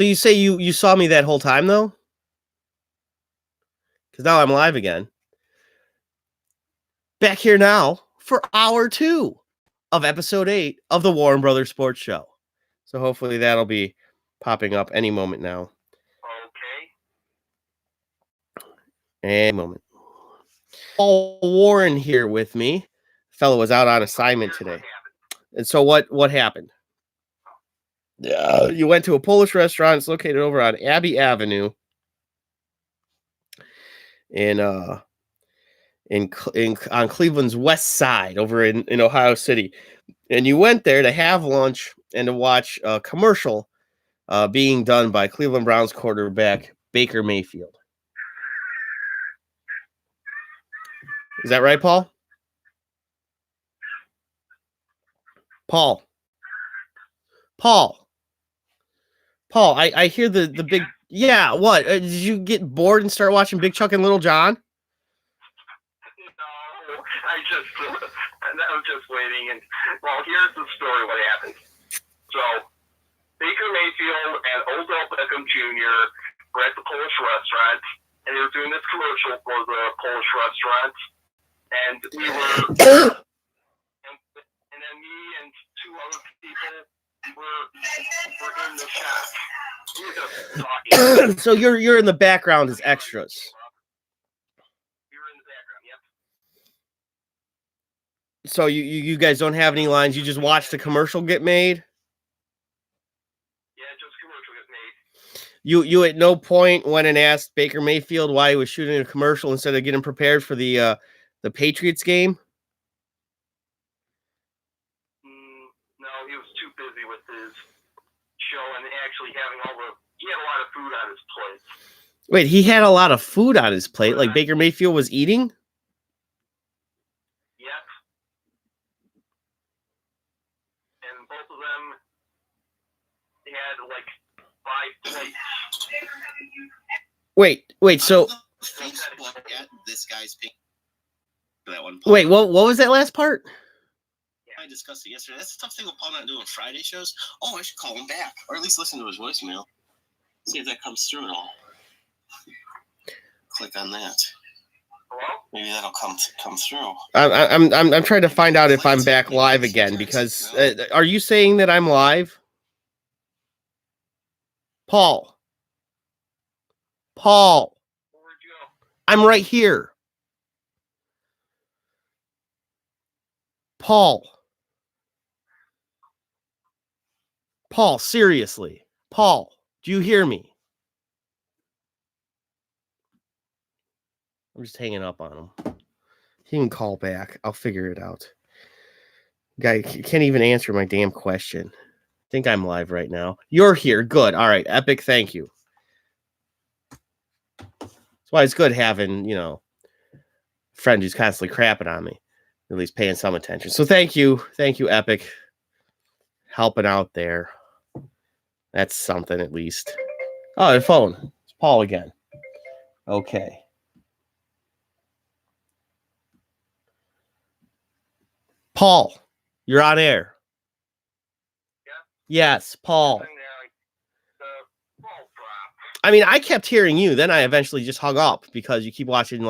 So you say you saw me that whole time though? Because now I'm live again. Back here now for hour 2 of episode 8 of the Warren Brothers Sports Show. So hopefully that'll be popping up any moment now. Okay. Any moment. Paul Warren here with me. Fellow was out on assignment today. And so what happened? You went to a Polish restaurant. It's located over on Abbey Avenue on Cleveland's west side over in Ohio City. And you went there to have lunch and to watch a commercial being done by Cleveland Browns quarterback Baker Mayfield. Is that right, Paul? Paul, I hear the big... Yeah, what? Did you get bored and start watching Big Chuck and Little John? No, I was just waiting. And, well, here's the story, what happened. So, Baker Mayfield and Odell Beckham Jr. were at the Polish restaurant, and they were doing this commercial for the Polish restaurant. And we were... and then me and two other people were in the shop. We were just talking. So you're in the background as extras. We were in the background, yep. So you guys don't have any lines. You just watch the commercial get made? Yeah, just commercial get made. You at no point went and asked Baker Mayfield why he was shooting a commercial instead of getting prepared for the Patriots game? No, he was too busy with his show and actually he had a lot of food on his plate. Wait, he had a lot of food on his plate, like Baker Mayfield was eating? Yep. And both of them, they had like 5 plates. Wait, so... This guy's pink. That one. Wait, what was that last part? I discussed it yesterday. That's the tough thing with Paul not doing Friday shows. Oh, I should call him back, or at least listen to his voicemail. See if that comes through at all. Click on that. Hello? Maybe that'll come through. I'm trying to find out if I'm back live again because are you saying that I'm live? Paul. Where'd you go? I'm right here. Paul, seriously. Paul, do you hear me? I'm just hanging up on him. He can call back. I'll figure it out. Guy can't even answer my damn question. I think I'm live right now. You're here. Good. All right. Epic. Thank you. That's why it's good having, a friend who's constantly crapping on me. At least paying some attention. So thank you. Thank you, Epic. Helping out there. That's something at least. Oh, the phone. It's Paul again. Okay. Paul, you're on air. Yeah? Yes, Paul. I mean, I kept hearing you. Then I eventually just hung up because you keep watching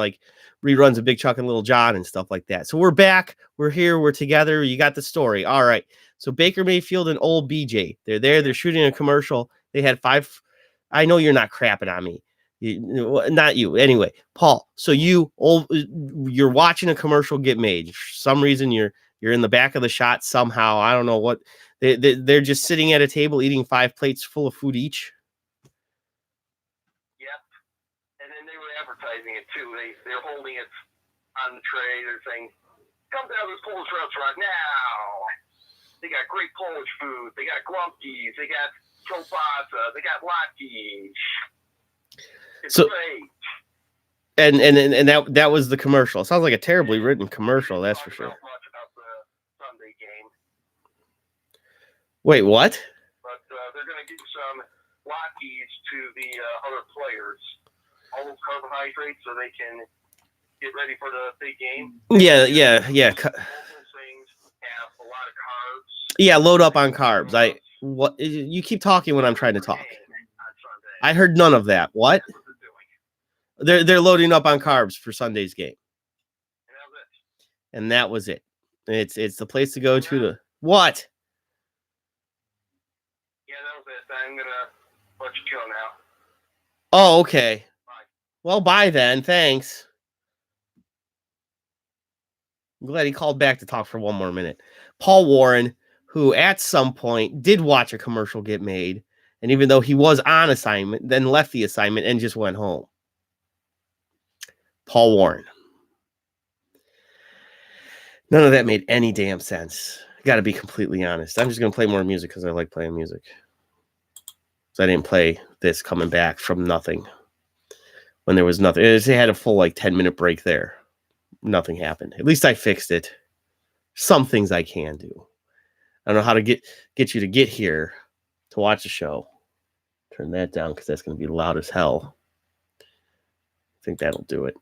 reruns of Big Chuck and Little John and stuff like that. So we're back. We're here. We're together. You got the story. All right. So Baker Mayfield and old BJ, they're there. They're shooting a commercial. They had 5. I know you're not crapping on me. Not you. Anyway, Paul. So you're watching a commercial get made. For some reason you're in the back of the shot somehow. I don't know what. They're just sitting at a table eating 5 plates full of food each. Advertising it too. They're holding it on the tray. They're saying, "Come down to this Polish restaurant now. They got great Polish food. They got grumpkies. They got kielbasa. They got latkes. It's great." And that was the commercial. It sounds like a terribly written commercial. That's for sure. Much about the Sunday game. Wait, what? But they're going to give some latkes to the other players. All those carbohydrates so they can get ready for the big game. Yeah. Both those things have a lot of carbs. Yeah, load up on carbs. You keep talking when I'm trying to talk. On I heard none of that. What? That's what they're doing. They're loading up on carbs for Sunday's game, And that was it. and that was it. It's the place to go to. What? Yeah, that was it. I'm going to let you go now. Oh, okay. Bye. Well, bye then. Thanks. I'm glad he called back to talk for one more minute. Paul Warren, who at some point did watch a commercial get made, and even though he was on assignment, then left the assignment and just went home. Paul Warren. None of that made any damn sense. Got to be completely honest. I'm just going to play more music because I like playing music. So I didn't play this coming back from nothing. When there was nothing. They had a full 10-minute break there. Nothing happened. At least I fixed it. Some things I can do. I don't know how to get you to get here to watch the show. Turn that down because that's going to be loud as hell. I think that'll do it.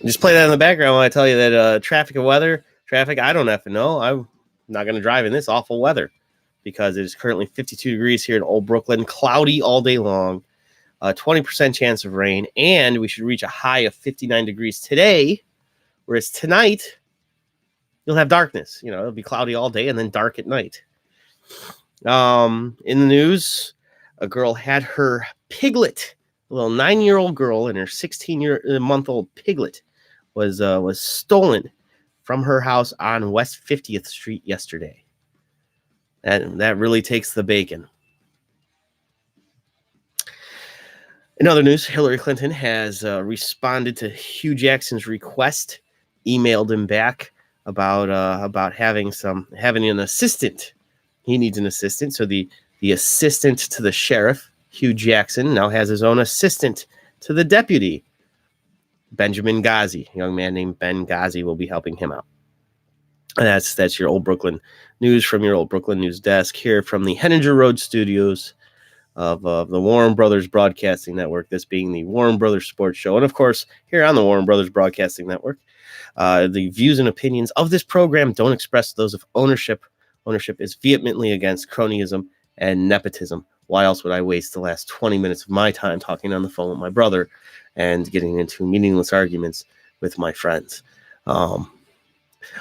Just play that in the background when I tell you that traffic and weather. Traffic, I don't have to know. I'm not going to drive in this awful weather because it is currently 52 degrees here in Old Brooklyn. Cloudy all day long. 20% chance of rain, and we should reach a high of 59 degrees today, whereas tonight you'll have darkness. It'll be cloudy all day and then dark at night. In the news, a girl had her piglet, a little 9-year-old girl, and her 16-month-old piglet was stolen from her house on West 50th Street yesterday. And that really takes the bacon. In other news, Hillary Clinton has responded to Hugh Jackson's request, emailed him back about having an assistant. He needs an assistant, so the assistant to the sheriff, Hugh Jackson, now has his own assistant to the deputy, Benjamin Ghazi. A young man named Ben Ghazi will be helping him out. And that's your Old Brooklyn news from your Old Brooklyn news desk here from the Henninger Road studios of the Warren Brothers Broadcasting Network, this being the Warren Brothers Sports Show. And, of course, here on the Warren Brothers Broadcasting Network, the views and opinions of this program don't express those of ownership. Ownership is vehemently against cronyism and nepotism. Why else would I waste the last 20 minutes of my time talking on the phone with my brother and getting into meaningless arguments with my friends?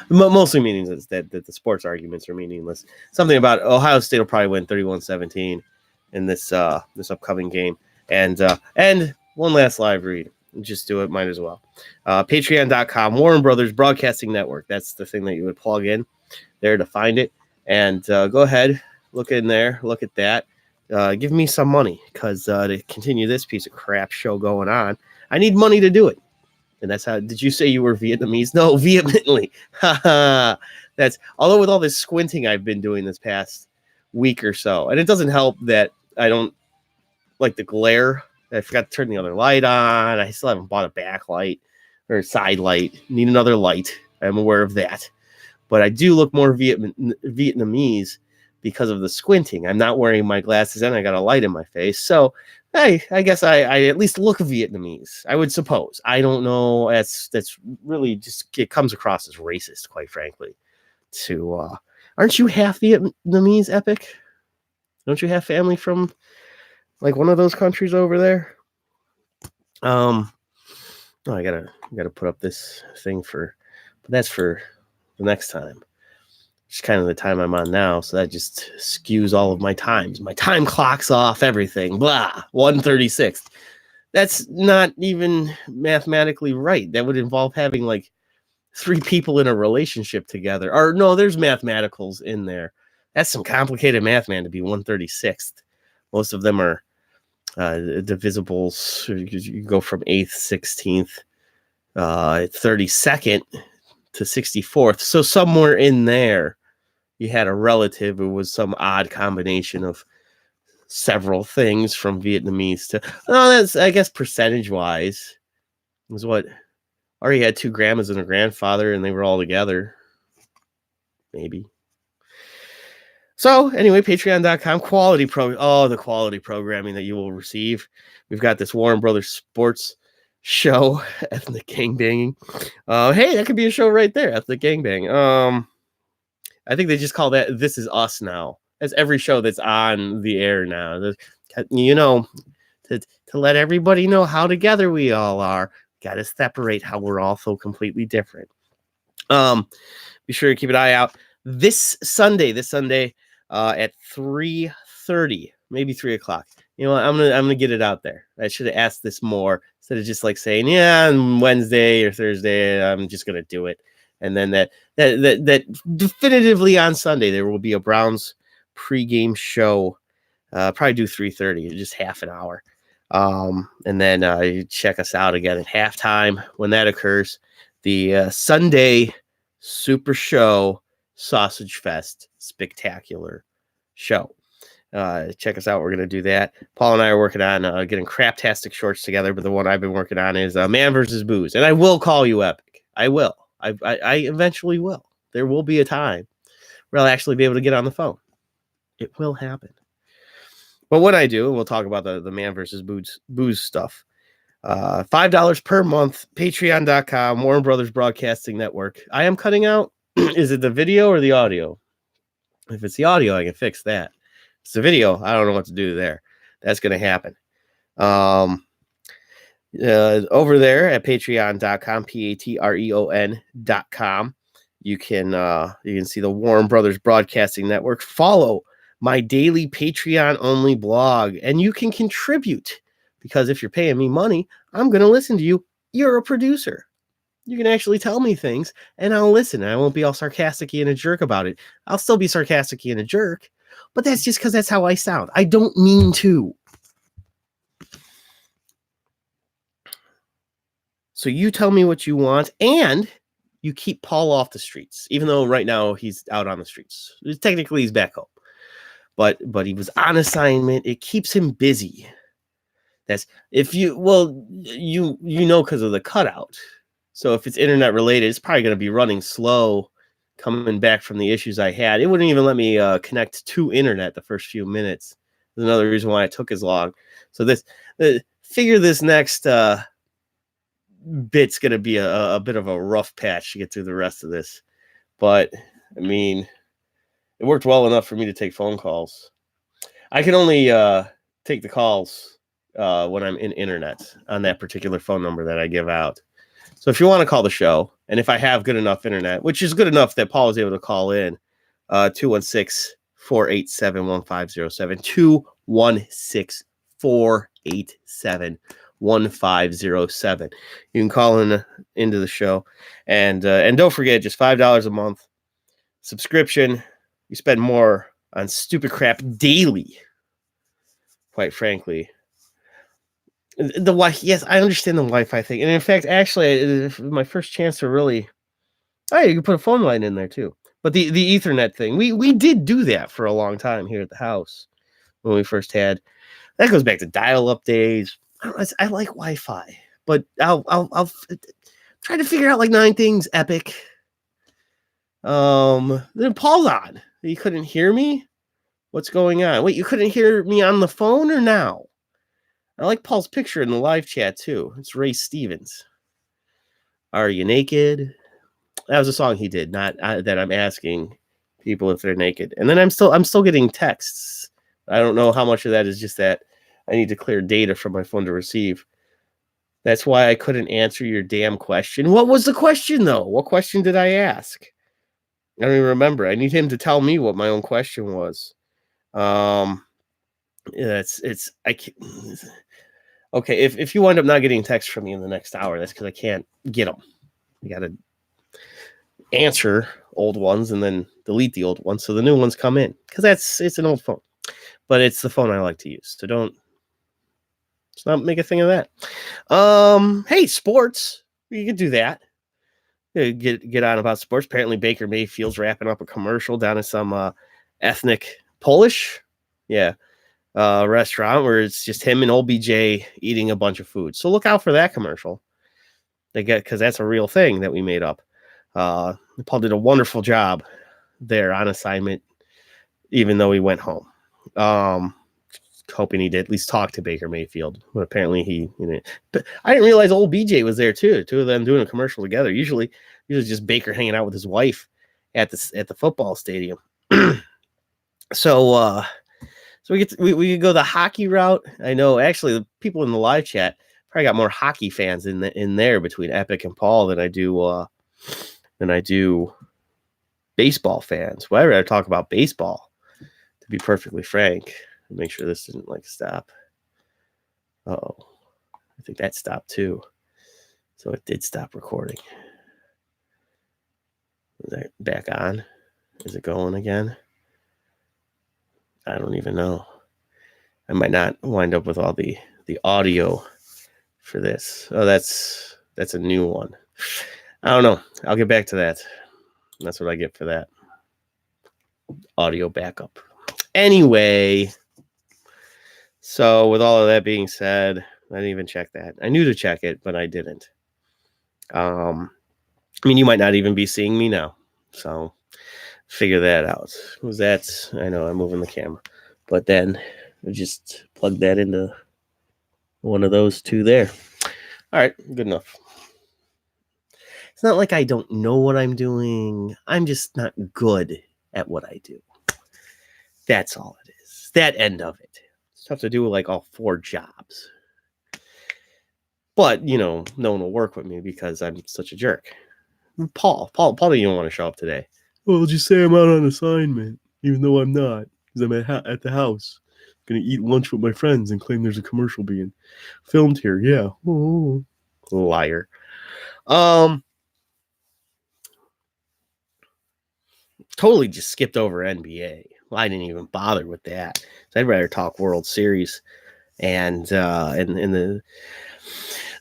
Mostly meaningless, that the sports arguments are meaningless. Something about Ohio State will probably win 31-17. In this upcoming game. And one last live read. Just do it, might as well. Patreon.com, Warren Brothers Broadcasting Network. That's the thing that you would plug in there to find it. And go ahead, look in there, look at that. Give me some money because to continue this piece of crap show going on, I need money to do it. And that's how, did you say you were Vietnamese? No, vehemently. That's, although with all this squinting I've been doing this past week or so, and it doesn't help that I don't like the glare. I forgot to turn the other light on. I still haven't bought a backlight or a side light. Need another light. I'm aware of that. But I do look more Vietnamese because of the squinting. I'm not wearing my glasses and I got a light in my face. So, hey, I guess I at least look Vietnamese, I would suppose. I don't know. That's really just, it comes across as racist, quite frankly. Aren't you half Vietnamese, Epic? Don't you have family from one of those countries over there? I gotta put up this thing but that's for the next time. It's kind of the time I'm on now, so that just skews all of my times. My time clocks off everything. Blah, 1:36. That's not even mathematically right. That would involve having 3 people in a relationship together. Or no, there's mathematicals in there. That's some complicated math, man, to be 136th. Most of them are divisibles. You go from 8th, 16th, 32nd to 64th. So somewhere in there, you had a relative who was some odd combination of several things from Vietnamese to... No, that's, I guess, percentage-wise, was what... Or he had 2 grandmas and a grandfather, and they were all together. Maybe. So, anyway, patreon.com, the quality programming that you will receive. We've got this Warren Brothers Sports Show, Ethnic Gangbanging. Hey, that could be a show right there, Ethnic Gangbang. I think they just call that This Is Us now. That's every show that's on the air now. You know, to let everybody know how together we all are. Got to separate how we're all so completely different. Be sure to keep an eye out this Sunday at 3:30, maybe 3 o'clock. You know what? I'm gonna get it out there. I should have asked this more instead of just like saying, yeah, on Wednesday or Thursday, I'm just gonna do it. And then that definitively on Sunday there will be a Browns pregame show. Probably do 3:30, just half an hour. And then check us out again at halftime when that occurs. The Sunday Super Show Sausage Fest Spectacular Show. Check us out. We're going to do that. Paul and I are working on getting craptastic shorts together, but the one I've been working on is Man versus Booze. And I will call you Epic. I will. I eventually will. There will be a time where I'll actually be able to get on the phone. It will happen. But when I do, we'll talk about the Man versus Booze stuff. $5 per month, patreon.com, Warner Brothers Broadcasting Network. I am cutting out. Is it the video or the audio? If it's the audio, I can fix that. If it's the video, I don't know what to do there. That's going to happen. Over there at patreon.com, patreon.com, you can see the Warner Brothers Broadcasting Network. Follow my daily Patreon only blog, and you can contribute because if you're paying me money, I'm going to listen to you. You're a producer. You can actually tell me things and I'll listen. I won't be all sarcastic and a jerk about it. I'll still be sarcastic and a jerk, but that's just because that's how I sound. I don't mean to. So you tell me what you want and you keep Paul off the streets, even though right now he's out on the streets. Technically he's back home, but he was on assignment. It keeps him busy. That's if you, well, you know, because of the cutout. So if it's internet related, it's probably going to be running slow coming back from the issues I had. It wouldn't even let me connect to internet the first few minutes. There's another reason why it took as long. So figure this next bit's going to be a bit of a rough patch to get through the rest of this. But I mean, it worked well enough for me to take phone calls. I can only take the calls when I'm in internet on that particular phone number that I give out. So if you want to call the show, and if I have good enough internet, which is good enough that Paul is able to call in, 216-487-1507, 216-487-1507. You can call into the show, and don't forget, just $5 a month subscription. You spend more on stupid crap daily, quite frankly. The Wi-Fi, yes, I understand the Wi-Fi thing, and in fact, actually, my first chance to really, you can put a phone line in there too. But the Ethernet thing, we did do that for a long time here at the house when we first had. That goes back to dial-up days. I like Wi-Fi, but I'll try to figure out like 9 things. Epic. Then Paul's on. You couldn't hear me. What's going on? Wait, you couldn't hear me on the phone or now? I like Paul's picture in the live chat too. It's Ray Stevens. Are you naked? That was a song he did, not that I'm asking people if they're naked. And then I'm still getting texts. I don't know how much of that is just that I need to clear data from my phone to receive. That's why I couldn't answer your damn question. What was the question though? What question did I ask? I don't even remember. I need him to tell me what my own question was. I can't. Okay, if you wind up not getting text from me in the next hour, that's because I can't get them. You got to answer old ones and then delete the old ones so the new ones come in, because it's an old phone, but it's the phone I like to use. So let's not make a thing of that. Hey, sports, you could do that. Get on about sports. Apparently, Baker Mayfield's wrapping up a commercial down at some ethnic Polish, restaurant where it's just him and OBJ eating a bunch of food. So look out for that commercial. Because that's a real thing that we made up. Paul did a wonderful job there on assignment, even though he went home. Hoping he'd at least talk to Baker Mayfield. But apparently but I didn't realize old BJ was there too. Two of them doing a commercial together. Usually just Baker hanging out with his wife at the football stadium. So we could go the hockey route. I know actually the people in the live chat probably got more hockey fans in there between Epic and Paul than I do baseball fans. Well, I'd rather talk about baseball, to be perfectly frank. Make sure this didn't stop. Oh, I think that stopped too. So it did stop recording. Is that back on? Is it going again? I don't even know. I might not wind up with all the audio for this. Oh, that's a new one. I don't know. I'll get back to that. That's what I get for that. Audio backup. Anyway, so with all of that being said, I didn't even check that. I knew to check it, but I didn't. I mean, you might not even be seeing me now. So figure that out. Who's that? I know I'm moving the camera. But then I just plug that into one of those two there. All right, good enough. It's not like I don't know what I'm doing. I'm just not good at what I do. That's all it is. That end of it. It's tough to do like all 4 jobs. But, no one will work with me because I'm such a jerk. Paul didn't even want to show up today. Well, just say I'm out on assignment, even though I'm not, because I'm at the house. Going to eat lunch with my friends and claim there's a commercial being filmed here. Yeah. Oh, liar. Totally just skipped over NBA. Well, I didn't even bother with that. So I'd rather talk World Series. And the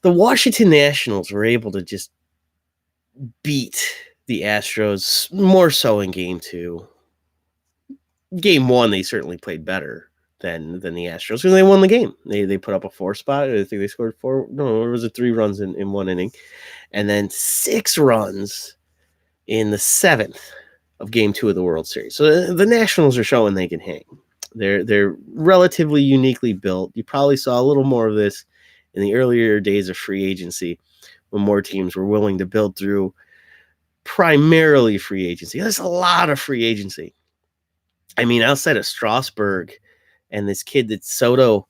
Washington Nationals were able to just beat the Astros more so in game 2. Game 1, they certainly played better than the Astros because they won the game. They put up a 4 spot. I think they scored 4. No, it was 3 runs in 1 inning, and then 6 runs in the 7th of game 2 of the World Series. So the Nationals are showing they can hang. They're relatively uniquely built. You probably saw a little more of this in the earlier days of free agency when more teams were willing to build through primarily free agency. There's a lot of free agency. I mean, outside of Strasburg and this kid that's Soto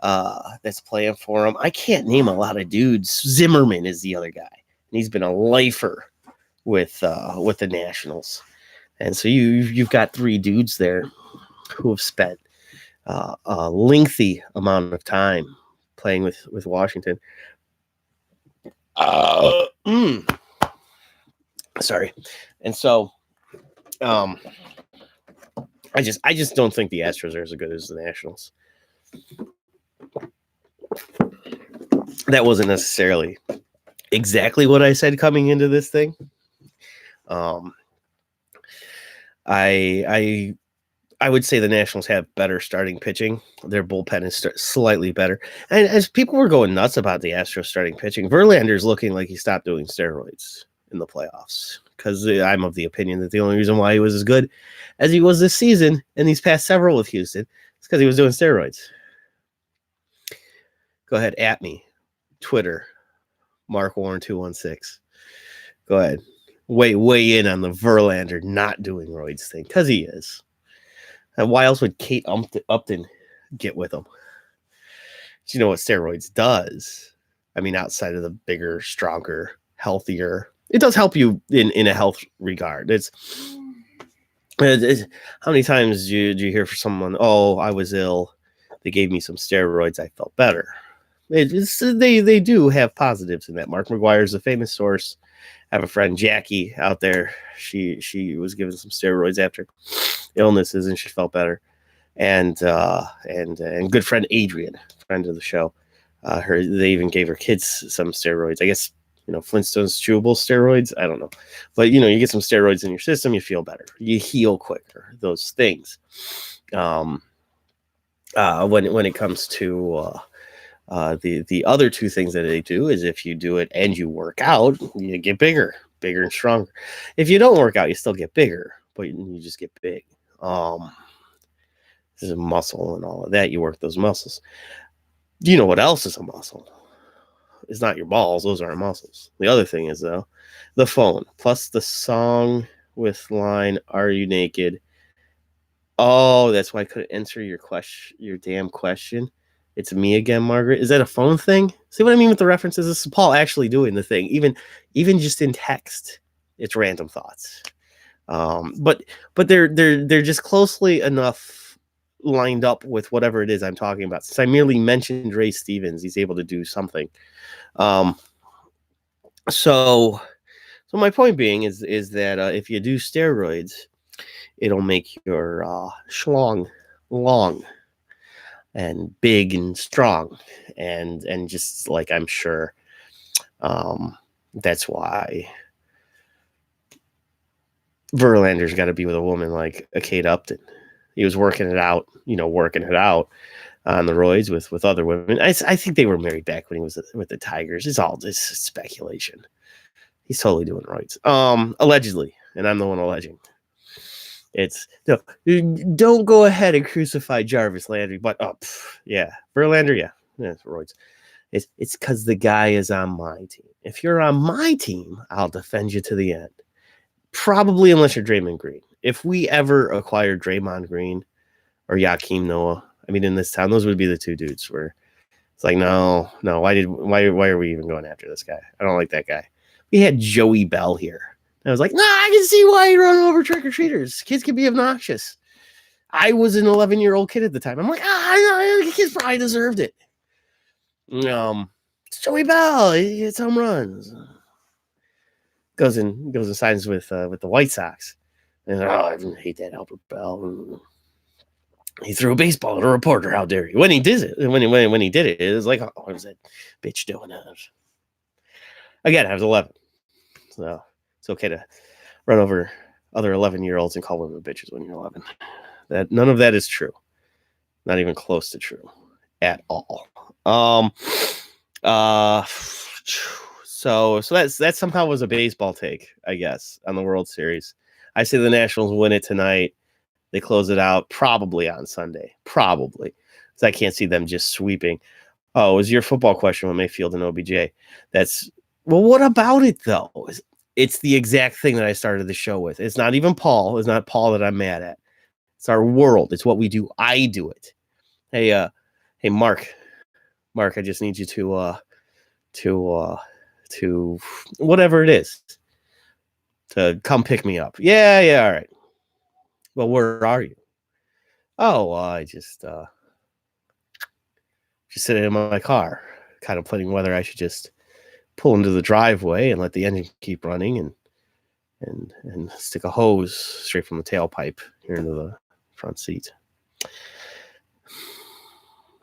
that's playing for him, I can't name a lot of dudes. Zimmerman is the other guy, and he's been a lifer with the Nationals. And so you've got 3 dudes there who have spent a lengthy amount of time playing with Washington. Sorry. And so I just don't think the Astros are as good as the Nationals. That wasn't necessarily exactly what I said coming into this thing. I would say the Nationals have better starting pitching. Their bullpen is slightly better. And as people were going nuts about the Astros starting pitching, Verlander's looking like he stopped doing steroids in the playoffs. Because I'm of the opinion that the only reason why he was as good as he was this season and these past several with Houston is because he was doing steroids. Go ahead, at me. Twitter, Mark Warren 216. Go ahead. Weigh in on the Verlander not doing roids thing, because he is. And why else would Kate Upton get with him? Do you know what steroids does? I mean, outside of the bigger, stronger, healthier, it does help you in a health regard. It's how many times do you hear from someone, oh, I was ill, they gave me some steroids, I felt better. They do have positives in that. Mark McGuire is a famous source. I have a friend, Jackie, out there. She was given some steroids after illnesses, and she felt better. And good friend Adrian, friend of the show, they even gave her kids some steroids. I guess, Flintstones chewable steroids. I don't know, but you get some steroids in your system, you feel better, you heal quicker. Those things. When it comes to the other 2 things that they do is if you do it and you work out, you get bigger and stronger. If you don't work out, you still get bigger, but you just get big. This is a muscle and all of that. You work those muscles. Do you know what else is a muscle? It's not your balls. Those aren't muscles. The other thing is, though, the phone plus the song with line, "Are you naked?" Oh, that's why I couldn't answer your damn question. It's me again, Margaret. Is that a phone thing? See what I mean with the references? This is Paul actually doing the thing, even just in text. It's random thoughts. But they're just closely enough lined up with whatever it is I'm talking about. Since I merely mentioned Ray Stevens, he's able to do something. So my point being is that if you do steroids, it'll make your schlong long and big and strong, and just like I'm sure that's why Verlander's got to be with a woman like a Kate Upton. He was working it out on the roids with other women. I think they were married back when he was with the Tigers. It's all just speculation. He's totally doing roids. Allegedly, and I'm the one alleging. It's no, don't go ahead and crucify Jarvis Landry, but yeah, Verlander, yeah, it's roids. It's because the guy is on my team. If you're on my team, I'll defend you to the end. Probably unless you're Draymond Green. If we ever acquired Draymond Green or Joakim Noah, I mean, in this town, those would be the two dudes where it's like, no, why are we even going after this guy? I don't like that guy. We had Joey Bell here. I was like, I can see why you're running over trick-or-treaters. Kids can be obnoxious. I was an 11-year-old kid at the time. I'm like, the kids probably deserved it. It's Joey Bell. He hits home runs. Goes and signs with the White Sox. And I hate that Albert Bell. He threw a baseball at a reporter. How dare he? When he did it, when he did it, it was like, what was that bitch doing? Again, I was 11, so it's okay to run over other 11-year-olds and call women bitches when you're 11. That none of that is true. Not even close to true at all. So that somehow was a baseball take, I guess, on the World Series. I say the Nationals win it tonight. They close it out probably on Sunday. Probably. Because I can't see them just sweeping. Oh, it was your football question with Mayfield and OBJ. Well, what about it, though? It's the exact thing that I started the show with. It's not even Paul. It's not Paul that I'm mad at. It's our world. It's what we do. I do it. Hey, Mark, I just need you to whatever it is to come pick me up. Yeah, all right. Well, where are you? Oh, I just sitting in my car, contemplating whether I should just pull into the driveway and let the engine keep running and stick a hose straight from the tailpipe here into the front seat.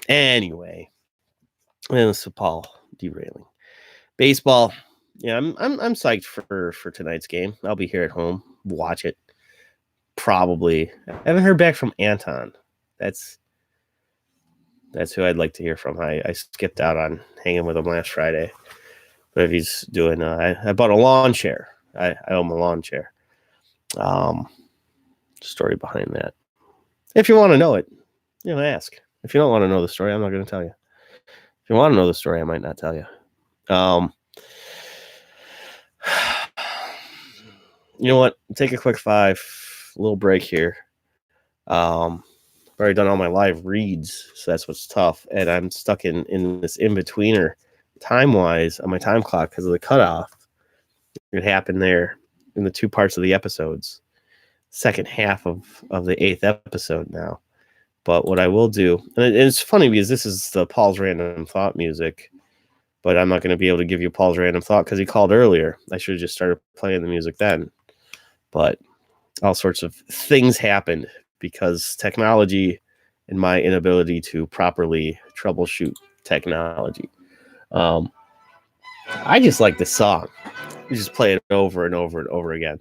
Anyway, and so Paul derailing baseball. Yeah, I'm psyched for tonight's game. I'll be here at home, watch it. Probably. I haven't heard back from Anton. That's who I'd like to hear from. I skipped out on hanging with him last Friday. But if he's doing, I bought a lawn chair. I own a lawn chair. Story behind that. If you want to know it, ask. If you don't want to know the story, I'm not going to tell you. If you want to know the story, I might not tell you. You know what? Take a quick 5, little break here. I've already done all my live reads, so that's what's tough. And I'm stuck in this in-betweener time-wise on my time clock because of the cutoff. It happened there in the 2 parts of the episodes. Second half of the 8th episode now. But what I will do, and it's funny because this is the Paul's Random Thought music, but I'm not going to be able to give you Paul's Random Thought because he called earlier. I should have just started playing the music then. But all sorts of things happened because technology and my inability to properly troubleshoot technology. I just like this song. You just play it over and over and over again.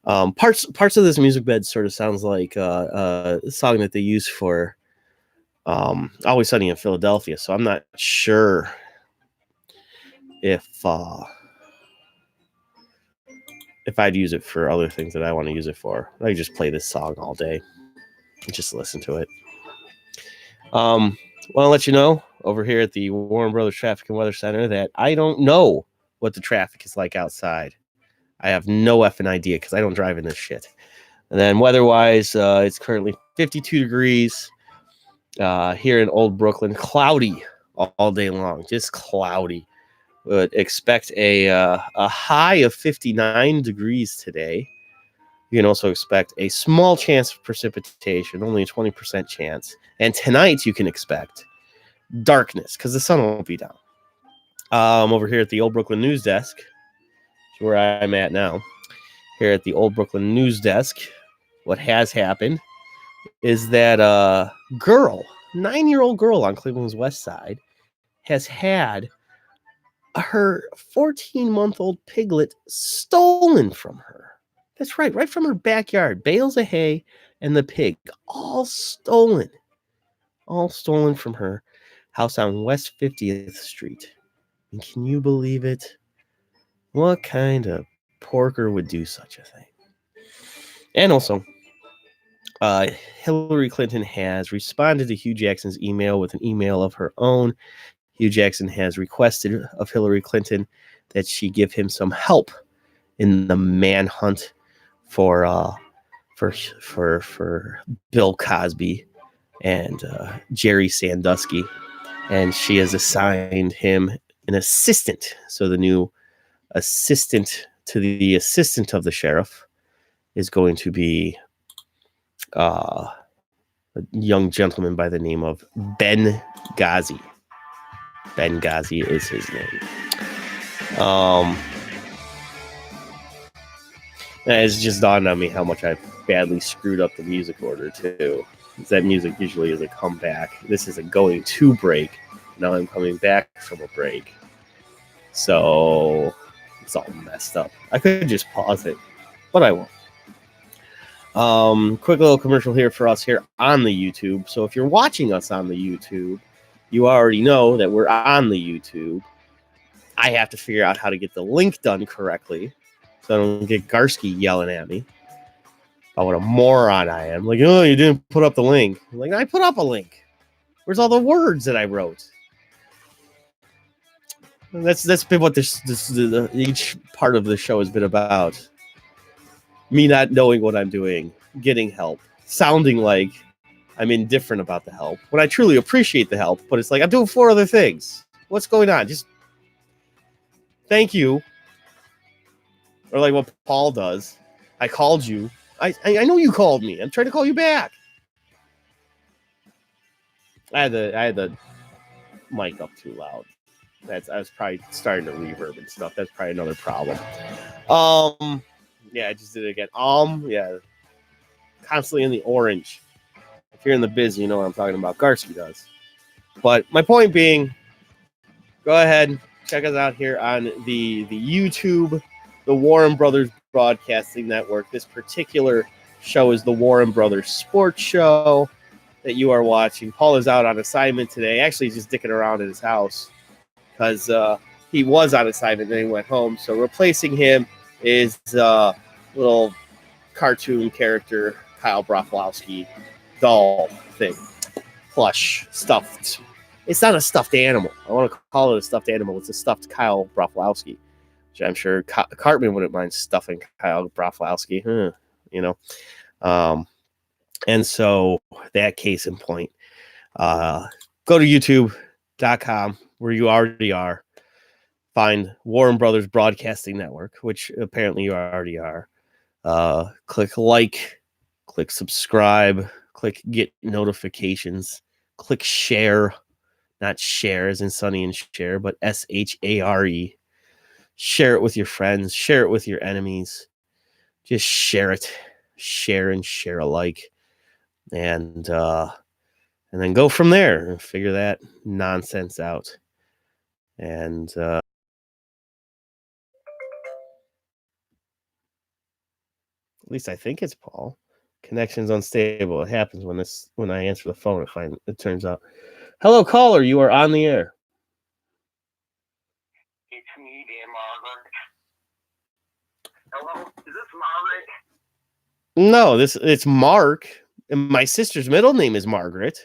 Parts of this music bed sort of sounds like a song that they use for Always Sunny in Philadelphia. So I'm not sure if I'd use it for other things that I want to use it for. I could just play this song all day and just listen to it. Want to let you know over here at the Warren Brothers Traffic and Weather Center that I don't know what the traffic is like outside. I have no effing idea because I don't drive in this shit. And then weather-wise, it's currently 52 degrees here in Old Brooklyn. Cloudy all day long, just cloudy. Would expect a high of 59 degrees today. You can also expect a small chance of precipitation, only a 20% chance. And tonight you can expect darkness because the sun won't be down. Over here at the Old Brooklyn News Desk, where I'm at now, here at the Old Brooklyn News Desk, what has happened is that a girl, 9-year-old girl on Cleveland's West Side, has had her 14-month-old piglet stolen from her. That's right from her backyard. Bales of hay and the pig, all stolen from her house on West 50th Street. And can you believe it? What kind of porker would do such a thing? And also, Hillary Clinton has responded to Hugh Jackson's email with an email of her own. Hugh Jackson has requested of Hillary Clinton that she give him some help in the manhunt for Bill Cosby and Jerry Sandusky, and she has assigned him an assistant. So the new assistant to the assistant of the sheriff is going to be a young gentleman by the name of Ben Ghazi. Ben Ghazi is his name. It's just dawned on me how much I badly screwed up the music order too. That music usually is a comeback. This is a going to break. Now I'm coming back from a break. So it's all messed up. I could just pause it, but I won't. Quick little commercial here for us here on the YouTube. So if you're watching us on the YouTube, you already know that we're on the YouTube. I have to figure out how to get the link done correctly so I don't get Garsky yelling at me about what a moron I am. Like, oh, you didn't put up the link. I'm like, I put up a link. Where's all the words that I wrote? And that's been what each part of the show has been about. Me not knowing what I'm doing, getting help, sounding like I'm indifferent about the help when I truly appreciate the help, but it's like I'm doing 4 other things. What's going on? Just thank you. Or like what Paul does. I called you. I know you called me. I'm trying to call you back. I had the mic up too loud. I was probably starting to reverb and stuff. That's probably another problem. Yeah, I just did it again. Yeah. Constantly in the orange. If you're in the biz, you know what I'm talking about. Garsky does. But my point being, go ahead, check us out here on the YouTube, the Warren Brothers Broadcasting Network. This particular show is the Warren Brothers Sports Show that you are watching. Paul is out on assignment today. Actually, he's just dicking around at his house because he was on assignment and then he went home. So replacing him is little cartoon character Kyle Broflovski doll thing, plush, stuffed. It's not a stuffed animal. I want to call it a stuffed animal. It's a stuffed Kyle Broflovski, which I'm sure Cartman wouldn't mind stuffing Kyle Broflovski, you know. And so that case in point, go to youtube.com where you already are. Find Warren Brothers Broadcasting Network, which apparently you already are. Click like, click subscribe, click get notifications, click share, not share as in Sonny and Cher, but SHARE. Share it with your friends, share it with your enemies. Just share it, share and share alike. And then go from there and figure that nonsense out. And at least I think it's Paul. Connection's unstable. It happens when I answer the phone. It turns out. Hello, caller. You are on the air. It's me, dear Margaret. Hello, is this Margaret? No, it's Mark. And my sister's middle name is Margaret.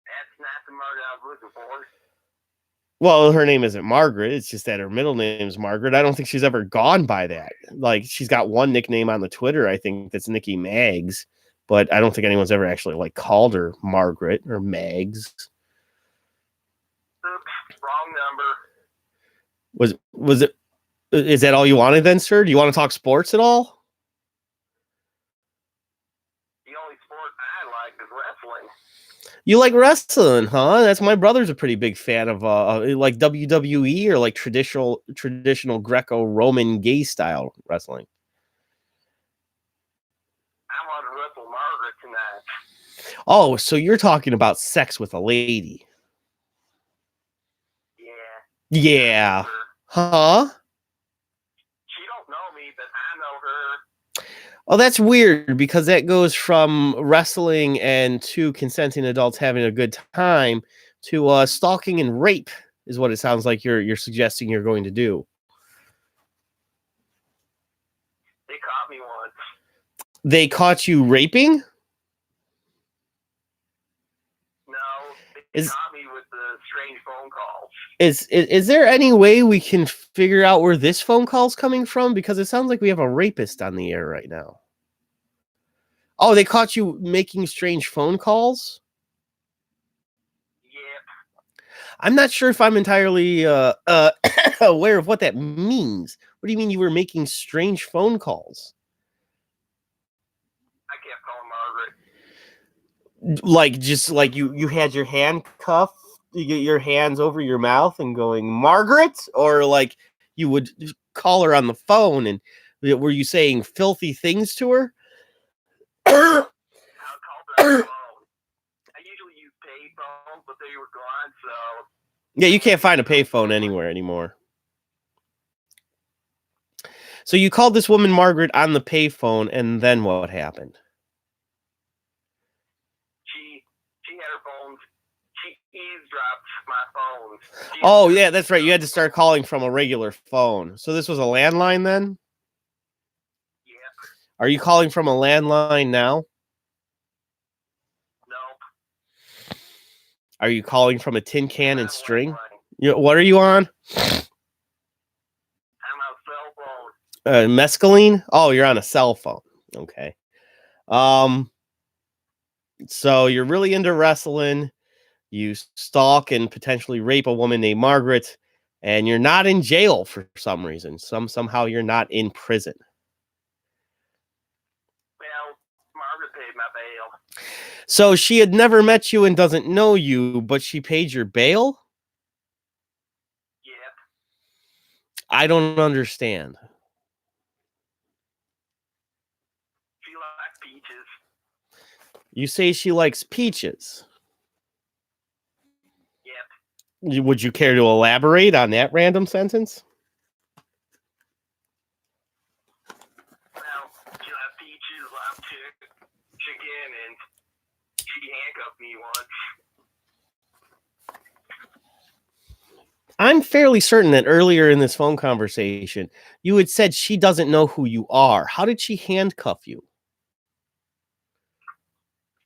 That's not the Margaret I was looking for. Well, her name isn't Margaret. It's just that her middle name is Margaret. I don't think she's ever gone by that. Like, she's got one nickname on the Twitter, I think, that's Nikki Mags, but I don't think anyone's ever actually like called her Margaret or Mags. Oops, wrong number. Was it? Is that all you wanted then, sir? Do you want to talk sports at all? The only sport I like is wrestling. You like wrestling, huh? That's my brother's a pretty big fan of like WWE or like traditional Greco-Roman gay style wrestling. I want to wrestle Margaret tonight. Oh, so you're talking about sex with a lady. Yeah. Yeah. Huh? She don't know me, but I know her. Oh, that's weird because that goes from wrestling and two consenting adults having a good time to stalking and rape is what it sounds like you're suggesting you're going to do. They caught me once. They caught you raping? No, they caught me with the strange phone calls. Is there any way we can figure out where this phone call's coming from? Because it sounds like we have a rapist on the air right now. Oh, they caught you making strange phone calls? Yep. I'm not sure if I'm entirely aware of what that means. What do you mean you were making strange phone calls? I kept calling Margaret. Like, just like you had your hand cuffed, you get your hands over your mouth and going, Margaret? Or like you would call her on the phone and were you saying filthy things to her? I called her on the phone. I usually use pay phones, but they were gone, so... Yeah, you can't find a payphone anywhere anymore. So you called this woman Margaret on the payphone, and then what happened? She had her phone. She eavesdropped my phone. Oh, yeah, that's right. You had to start calling from a regular phone. So this was a landline then? Yep. Are you calling from a landline now? Nope. Are you calling from a tin can and string? What are you on? I'm on cell phone. Mescaline? Oh, you're on a cell phone. Okay. So you're really into wrestling. You stalk and potentially rape a woman named Margaret, and you're not in jail for some reason. Somehow you're not in prison. Well, Margaret paid my bail. So she had never met you and doesn't know you, but she paid your bail? Yep. I don't understand. She likes peaches. You say she likes peaches. Yep. Would you care to elaborate on that random sentence? Well, she likes peaches, likes chicken, and she handcuffed me once. I'm fairly certain that earlier in this phone conversation, you had said she doesn't know who you are. How did she handcuff you?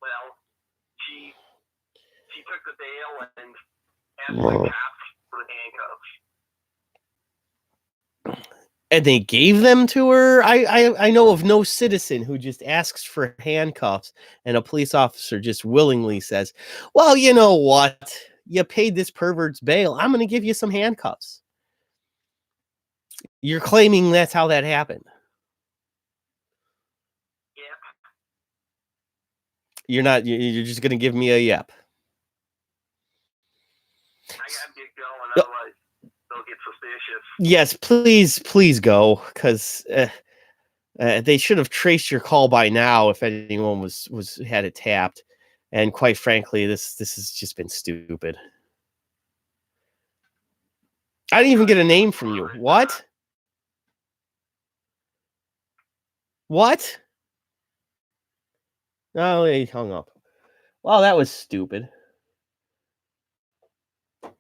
Well, she took the bail and asked the cops for the handcuffs. And they gave them to her? I know of no citizen who just asks for handcuffs and a police officer just willingly says, well, you know what? You paid this pervert's bail. I'm going to give you some handcuffs. You're claiming that's how that happened. Yep. You're not, you're just going to give me a yep. I gotta get going, otherwise they'll get suspicious. Yes, please go, because they should have traced your call by now if anyone was had it tapped. And quite frankly, this has just been stupid. I didn't even get a name from you. What? What? Oh, he hung up. Well, that was stupid.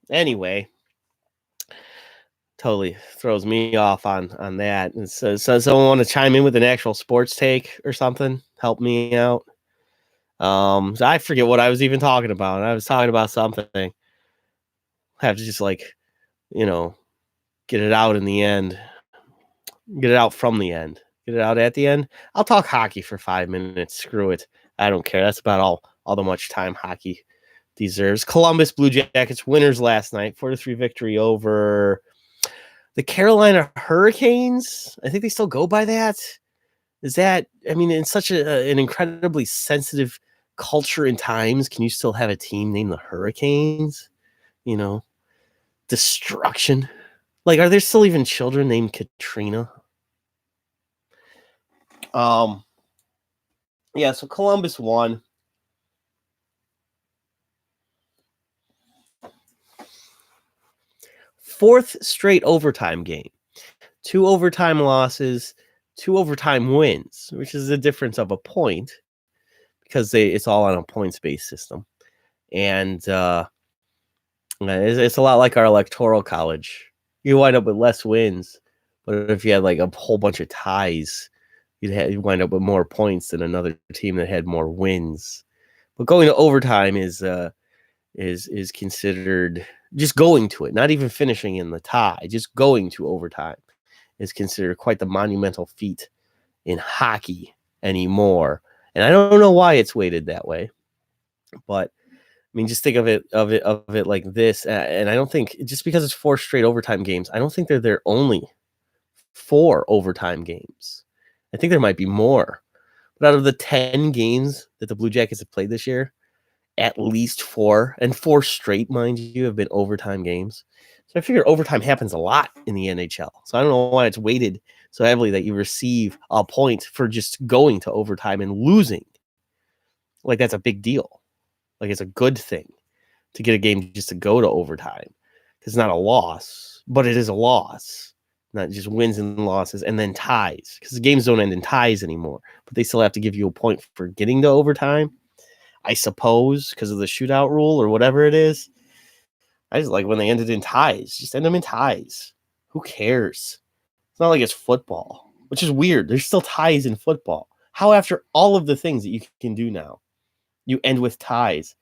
Anyway, totally throws me off on that. And so someone want to chime in with an actual sports take or something? Help me out. I forget what I was even talking about. I was talking about something. I have to just like get it out in the end. Get it out from the end. Get it out at the end. I'll talk hockey for 5 minutes. Screw it. I don't care. That's about all the much time hockey deserves. Columbus Blue Jackets winners last night. 4-3 victory over the Carolina Hurricanes. I think they still go by that. In such an incredibly sensitive culture and times, can you still have a team named the Hurricanes? Destruction. Like, are there still even children named Katrina? So Columbus won. Fourth straight overtime game. 2 overtime losses, 2 overtime wins, which is a difference of a point because it's all on a points-based system. And it's a lot like our electoral college. You wind up with less wins, but if you had like a whole bunch of ties, you'd wind up with more points than another team that had more wins. But going to overtime is considered, just going to it, not even finishing in the tie, just going to overtime is considered quite the monumental feat in hockey anymore. And I don't know why it's weighted that way, but just think of it like this. And I don't think, just because it's 4 straight overtime games, I don't think they're their only 4 overtime games. I think there might be more. But out of the 10 games that the Blue Jackets have played this year, at least 4, and 4 straight, mind you, have been overtime games. So I figure overtime happens a lot in the NHL. So I don't know why it's weighted so heavily that you receive a point for just going to overtime and losing. Like, that's a big deal. Like, it's a good thing to get a game just to go to overtime. It's not a loss, but it is a loss. Not just wins and losses and then ties. Because the games don't end in ties anymore. But they still have to give you a point for getting to overtime, I suppose, because of the shootout rule or whatever it is. I just like when they ended in ties. Just end them in ties. Who cares? It's not like it's football, which is weird. There's still ties in football. How, after all of the things that you can do now, you end with ties?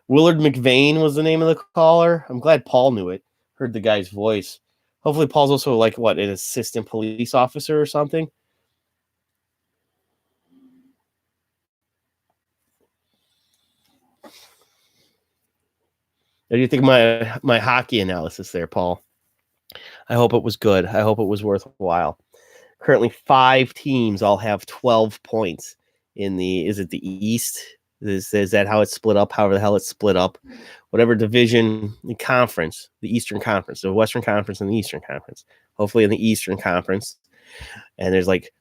Willard McVeigh was the name of the caller. I'm glad Paul knew it. Heard the guy's voice. Hopefully Paul's also like, an assistant police officer or something. What do you think of my hockey analysis there, Paul? I hope it was good. I hope it was worthwhile. Currently 5 teams all have 12 points in is it the East? Is that how it's split up? However the hell it's split up. Whatever division, the conference, the Eastern Conference, the Western Conference and the Eastern Conference. Hopefully in the Eastern Conference. And there's like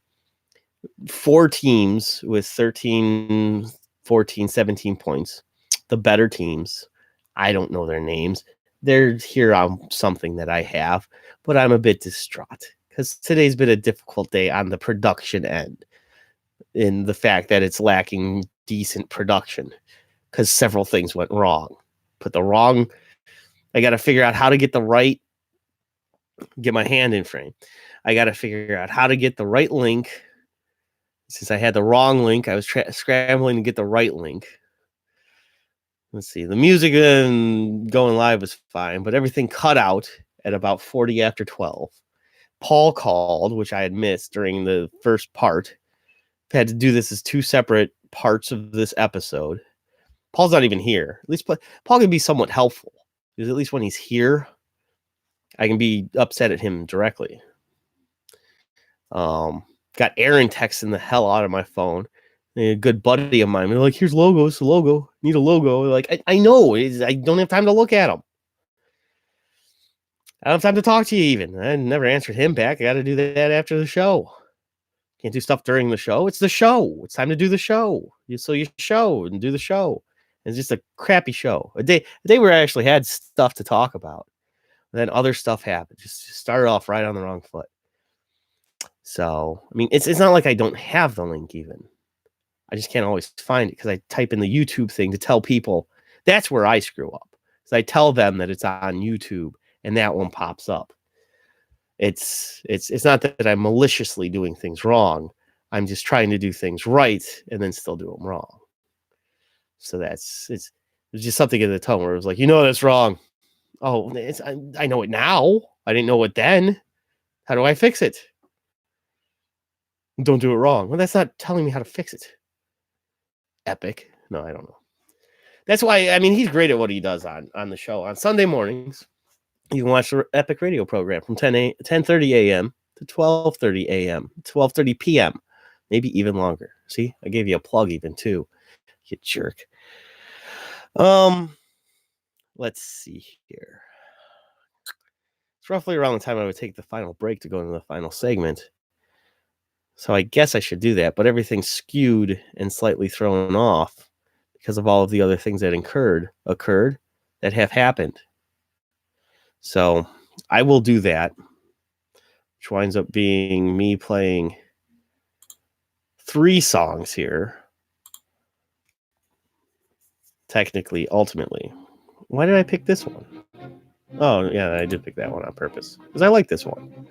4 teams with 13, 14, 17 points. The better teams, I don't know their names. They're here on something that I have, but I'm a bit distraught because today's been a difficult day on the production end, in the fact that it's lacking decent production because several things went wrong. I got to figure out how to get my hand in frame. I got to figure out how to get the right link. Since I had the wrong link, I was scrambling to get the right link. Let's see. The music going live was fine, but everything cut out at about 40 after 12. Paul called, which I had missed during the first part. Had to do this as 2 separate parts of this episode. Paul's not even here. At least Paul can be somewhat helpful, because at least when he's here, I can be upset at him directly. Got Aaron texting the hell out of my phone. A good buddy of mine. They're like, here's logo. It's a logo. Need a logo. Like, I know. I don't have time to look at them. I don't have time to talk to you even. I never answered him back. I got to do that after the show. Can't do stuff during the show. It's the show. It's time to do the show. So you show and do the show. It's just a crappy show. A day where I actually had stuff to talk about. And then other stuff happened. Just started off right on the wrong foot. So, it's not like I don't have the link even. I just can't always find it because I type in the YouTube thing to tell people. That's where I screw up. So I tell them that it's on YouTube and that one pops up. It's not that I'm maliciously doing things wrong. I'm just trying to do things right and then still do them wrong. So there's just something in the tone where it was like, that's wrong. Oh, I know it now. I didn't know it then. How do I fix it? Don't do it wrong. Well, that's not telling me how to fix it. Epic. No, I don't know. That's why, I mean, he's great at what he does on the show. On Sunday mornings, you can watch the Epic radio program from 10:30 a.m. to 12:30 a.m., 12:30 p.m., maybe even longer. See, I gave you a plug even too. You jerk. Let's see here. It's roughly around the time I would take the final break to go into the final segment. So I guess I should do that, but everything's skewed and slightly thrown off because of all of the other things that occurred that have happened. So I will do that, which winds up being me playing 3 songs here. Technically, ultimately. Why did I pick this one? Oh, yeah, I did pick that one on purpose because I like this one.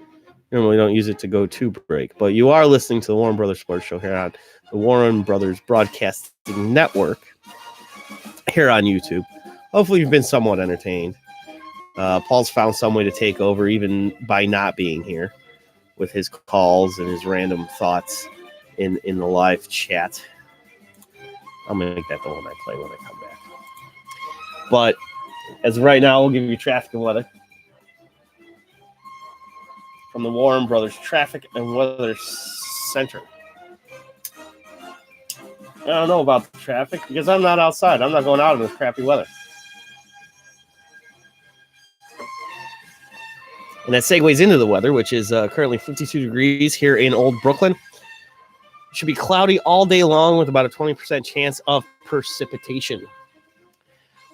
Normally don't use it to go to break, but you are listening to the Warren Brothers Sports Show here on the Warren Brothers Broadcasting Network here on YouTube. Hopefully you've been somewhat entertained. Paul's found some way to take over even by not being here with his calls and his random thoughts in the live chat. I'll make that the one I play when I come back. But as of right now, we'll give you traffic and weather from the Warren Brothers Traffic and Weather Center. I don't know about the traffic because I'm not outside. I'm not going out in this crappy weather. And that segues into the weather, which is currently 52 degrees here in Old Brooklyn. It should be cloudy all day long with about a 20% chance of precipitation.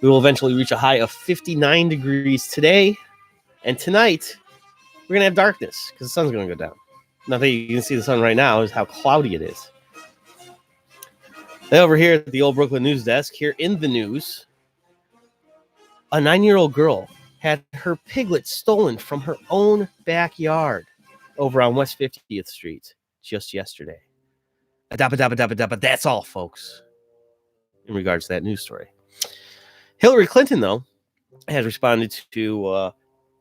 We will eventually reach a high of 59 degrees today. And tonight, we're going to have darkness because the sun's going to go down. Nothing you can see the sun right now is how cloudy it is. Then over here at the Old Brooklyn News Desk, here in the news, a 9-year-old girl had her piglet stolen from her own backyard over on West 50th Street just yesterday. That's all, folks, in regards to that news story. Hillary Clinton, though, has responded to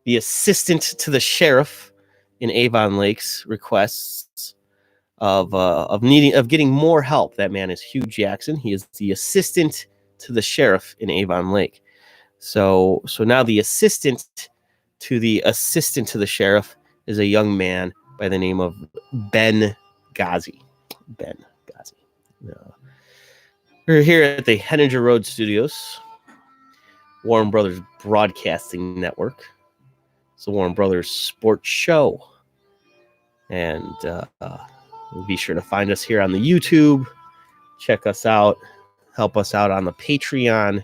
the assistant to the sheriff in Avon Lake's requests of getting more help. That man is Hugh Jackson. He is the assistant to the sheriff in Avon Lake. So now the assistant to the sheriff is a young man by the name of Ben Ghazi. Ben Ghazi. We're here at the Henninger Road Studios, Warren Brothers Broadcasting Network. It's the Warren Brothers Sports Show. And be sure to find us here on the YouTube. Check us out. Help us out on the Patreon.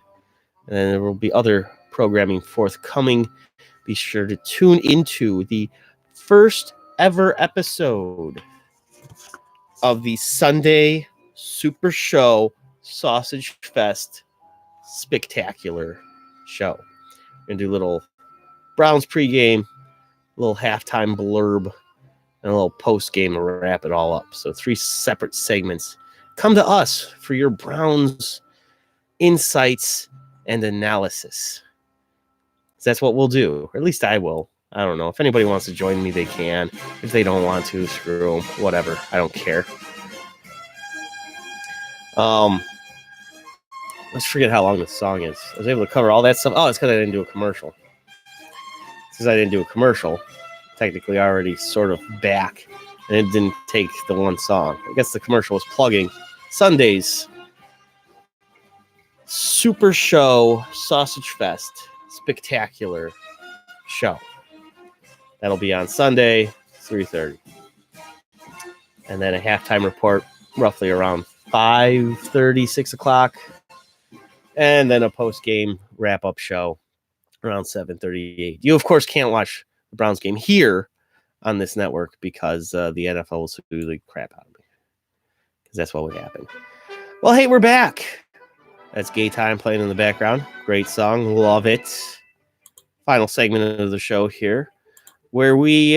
And then there will be other programming forthcoming. Be sure to tune into the first ever episode of the Sunday Super Show Sausage Fest Spectacular Show. We're going to do a little Browns pregame, a little halftime blurb, and a little postgame to wrap it all up. So 3 separate segments. Come to us for your Browns insights and analysis. That's what we'll do. Or at least I will. I don't know. If anybody wants to join me, they can. If they don't want to, screw them. Whatever. I don't care. Let's forget how long the song is. I was able to cover all that stuff. Oh, it's because I didn't do a commercial. Since I didn't do a commercial, technically already sort of back, and it didn't take the one song. I guess the commercial was plugging Sunday's Super Show Sausage Fest Spectacular Show. That'll be on Sunday, 3:30. And then a halftime report roughly around 5:30, 6 o'clock. And then a post-game wrap-up show around 7:38. You, of course, can't watch the Browns game here on this network because the NFL will sue the crap out of me. Because that's what would happen. Well, hey, we're back. That's Gay Time playing in the background. Great song. Love it. Final segment of the show here, where we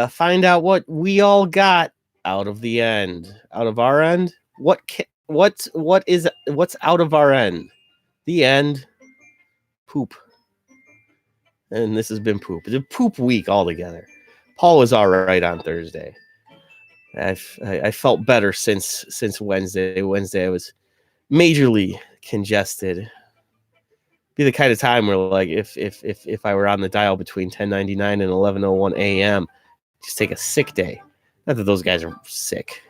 find out what we all got out of the end. Out of our end? What's out of our end? The end. poop. And this has been poop. It's a poop week altogether. Paul was all right on Thursday. I felt better since Wednesday. Wednesday I was majorly congested. Be the kind of time where, like, if I were on the dial between 10:99 and 11:01 a.m., just take a sick day. Not that those guys are sick,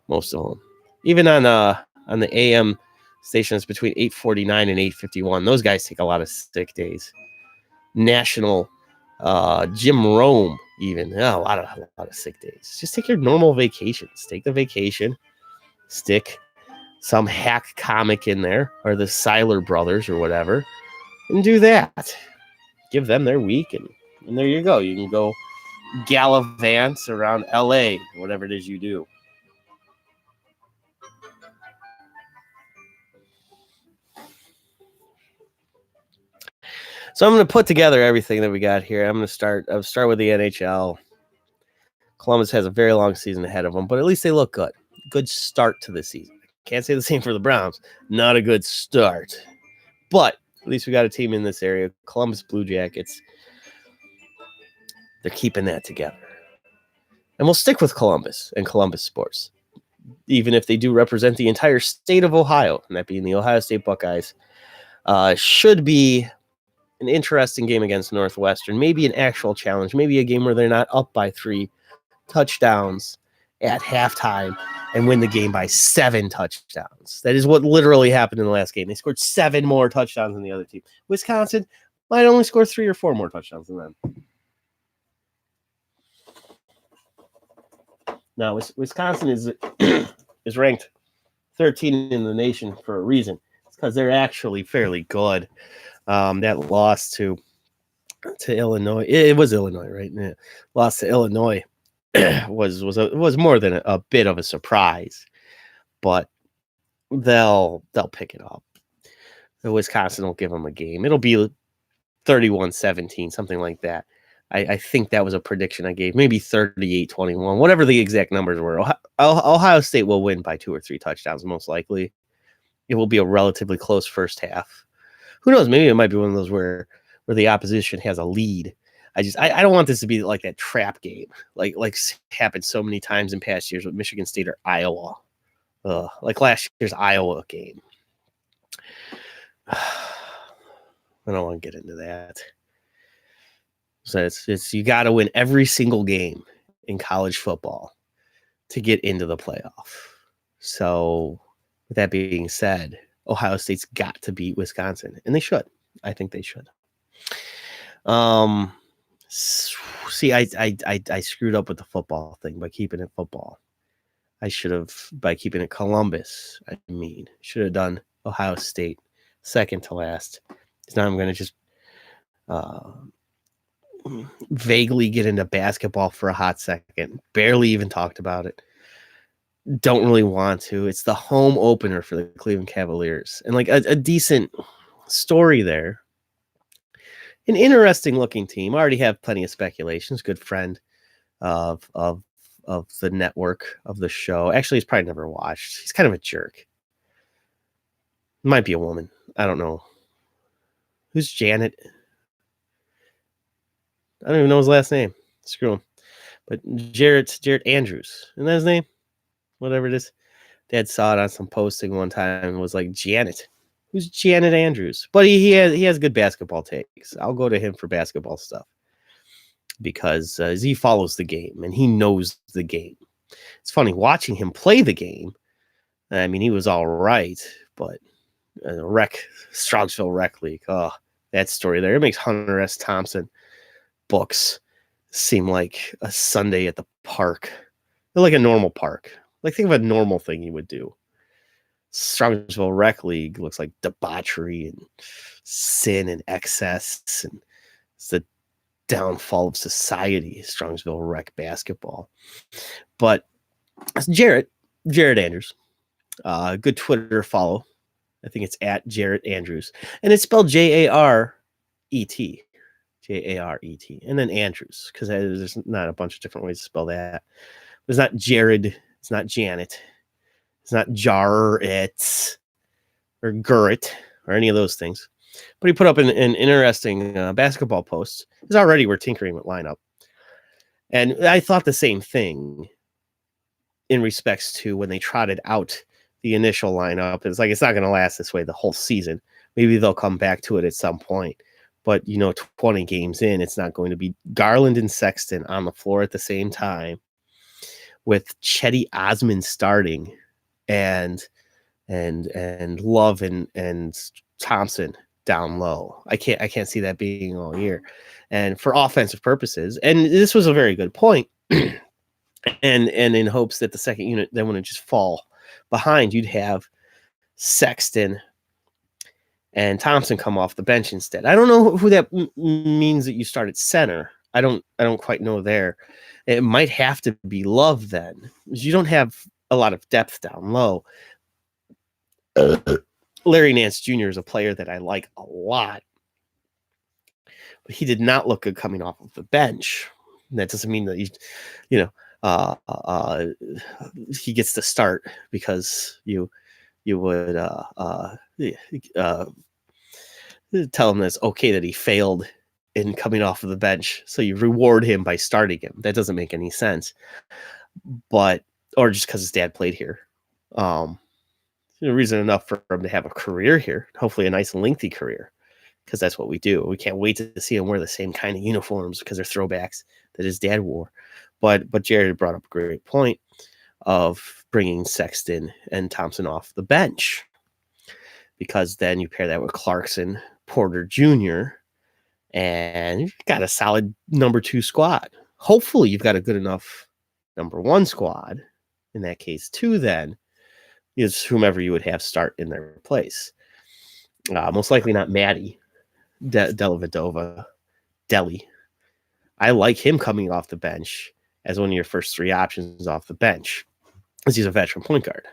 most of them. Even on the AM stations between 8:49 and 8:51, those guys take a lot of sick days. National Jim Rome, even a lot of sick days. Just take your normal vacations. Take the vacation, stick some hack comic in there, or the Seiler brothers or whatever, and do that. Give them their week, and there you go. You can go gallivant around LA, whatever it is you do. So I'm going to put together everything that we got here. I'll start with the NHL. Columbus has a very long season ahead of them, but at least they look good. Good start to the season. Can't say the same for the Browns. Not a good start. But at least we got a team in this area. Columbus Blue Jackets. They're keeping that together. And we'll stick with Columbus and Columbus sports, even if they do represent the entire state of Ohio, and that being the Ohio State Buckeyes. Should be an interesting game against Northwestern, maybe an actual challenge, maybe a game where they're not up by 3 touchdowns at halftime and win the game by 7 touchdowns. That is what literally happened in the last game. They scored 7 more touchdowns than the other team. Wisconsin might only score 3 or 4 more touchdowns than them. Now, Wisconsin is ranked 13 in the nation for a reason. It's because they're actually fairly good. That loss to Illinois, it was Illinois, right? Yeah. Loss to Illinois was more than a bit of a surprise, but they'll pick it up. The Wisconsin will give them a game. It'll be 31-17, something like that. I think that was a prediction I gave, maybe 38-21, whatever the exact numbers were. Ohio State will win by 2 or 3 touchdowns, most likely. It will be a relatively close first half. Who knows? Maybe it might be one of those where the opposition has a lead. I don't want this to be like that trap game, like happened so many times in past years with Michigan State or Iowa, like last year's Iowa game. I don't want to get into that. So it's you got to win every single game in college football to get into the playoff. So with that being said, Ohio State's got to beat Wisconsin, and they should. I think they should. See, I screwed up with the football thing by keeping it football. I should have, by keeping it Columbus, should have done Ohio State second to last. Because now I'm going to just vaguely get into basketball for a hot second. Barely even talked about it. Don't really want to. It's the home opener for the Cleveland Cavaliers. And like a decent story there. An interesting looking team. I already have plenty of speculations. Good friend of the network, of the show. Actually, he's probably never watched. He's kind of a jerk. Might be a woman. I don't know. Who's Janet? I don't even know his last name. Screw him. But Jarrett Andrews. Isn't that his name? Whatever it is. Dad saw it on some posting one time and was like, Janet. Who's Janet Andrews? But he has good basketball takes. I'll go to him for basketball stuff because he follows the game and he knows the game. It's funny watching him play the game. I mean, he was all right, but Strongsville Rec League. Oh, that story there. It makes Hunter S. Thompson books seem like a Sunday at the park. They're like a normal park. Like, think of a normal thing he would do. Strongsville Rec League looks like debauchery and sin and excess, and it's the downfall of society. Strongsville Rec basketball, but Jarrett Andrews, good Twitter follow. I think it's at Jarrett Andrews, and it's spelled Jaret, and then Andrews, because there's not a bunch of different ways to spell that. It's not Jared. It's not Janet. It's not Jarrett or Gurrit or any of those things. But he put up an interesting basketball post. Because already we're tinkering with lineup. And I thought the same thing in respects to when they trotted out the initial lineup. It's like, it's not going to last this way the whole season. Maybe they'll come back to it at some point. But, 20 games in, it's not going to be Garland and Sexton on the floor at the same time with Chetty Osman starting and Love and Thompson down low. I can't see that being all year. And for offensive purposes, and this was a very good point, and in hopes that the second unit then wouldn't just fall behind, you'd have Sexton and Thompson come off the bench instead. I don't know who that means that you start at center. I don't quite know there. It might have to be Love then, because you don't have a lot of depth down low. Larry Nance Jr. is a player that I like a lot, but he did not look good coming off of the bench. And that doesn't mean that he gets to start because you would tell him that it's okay that he failed in coming off of the bench, so you reward him by starting him. That doesn't make any sense. Or just because his dad played here. Reason enough for him to have a career here, hopefully a nice lengthy career, because that's what we do. We can't wait to see him wear the same kind of uniforms because they're throwbacks that his dad wore. But Jared brought up a great point of bringing Sexton and Thompson off the bench, because then you pair that with Clarkson, Porter Jr., and you've got a solid number 2 squad. Hopefully you've got a good enough number 1 squad. In that case, too, then, is whomever you would have start in their place. Most likely not Maddie Dellavedova. Deli. I like him coming off the bench as one of your first 3 options off the bench, because he's a veteran point guard.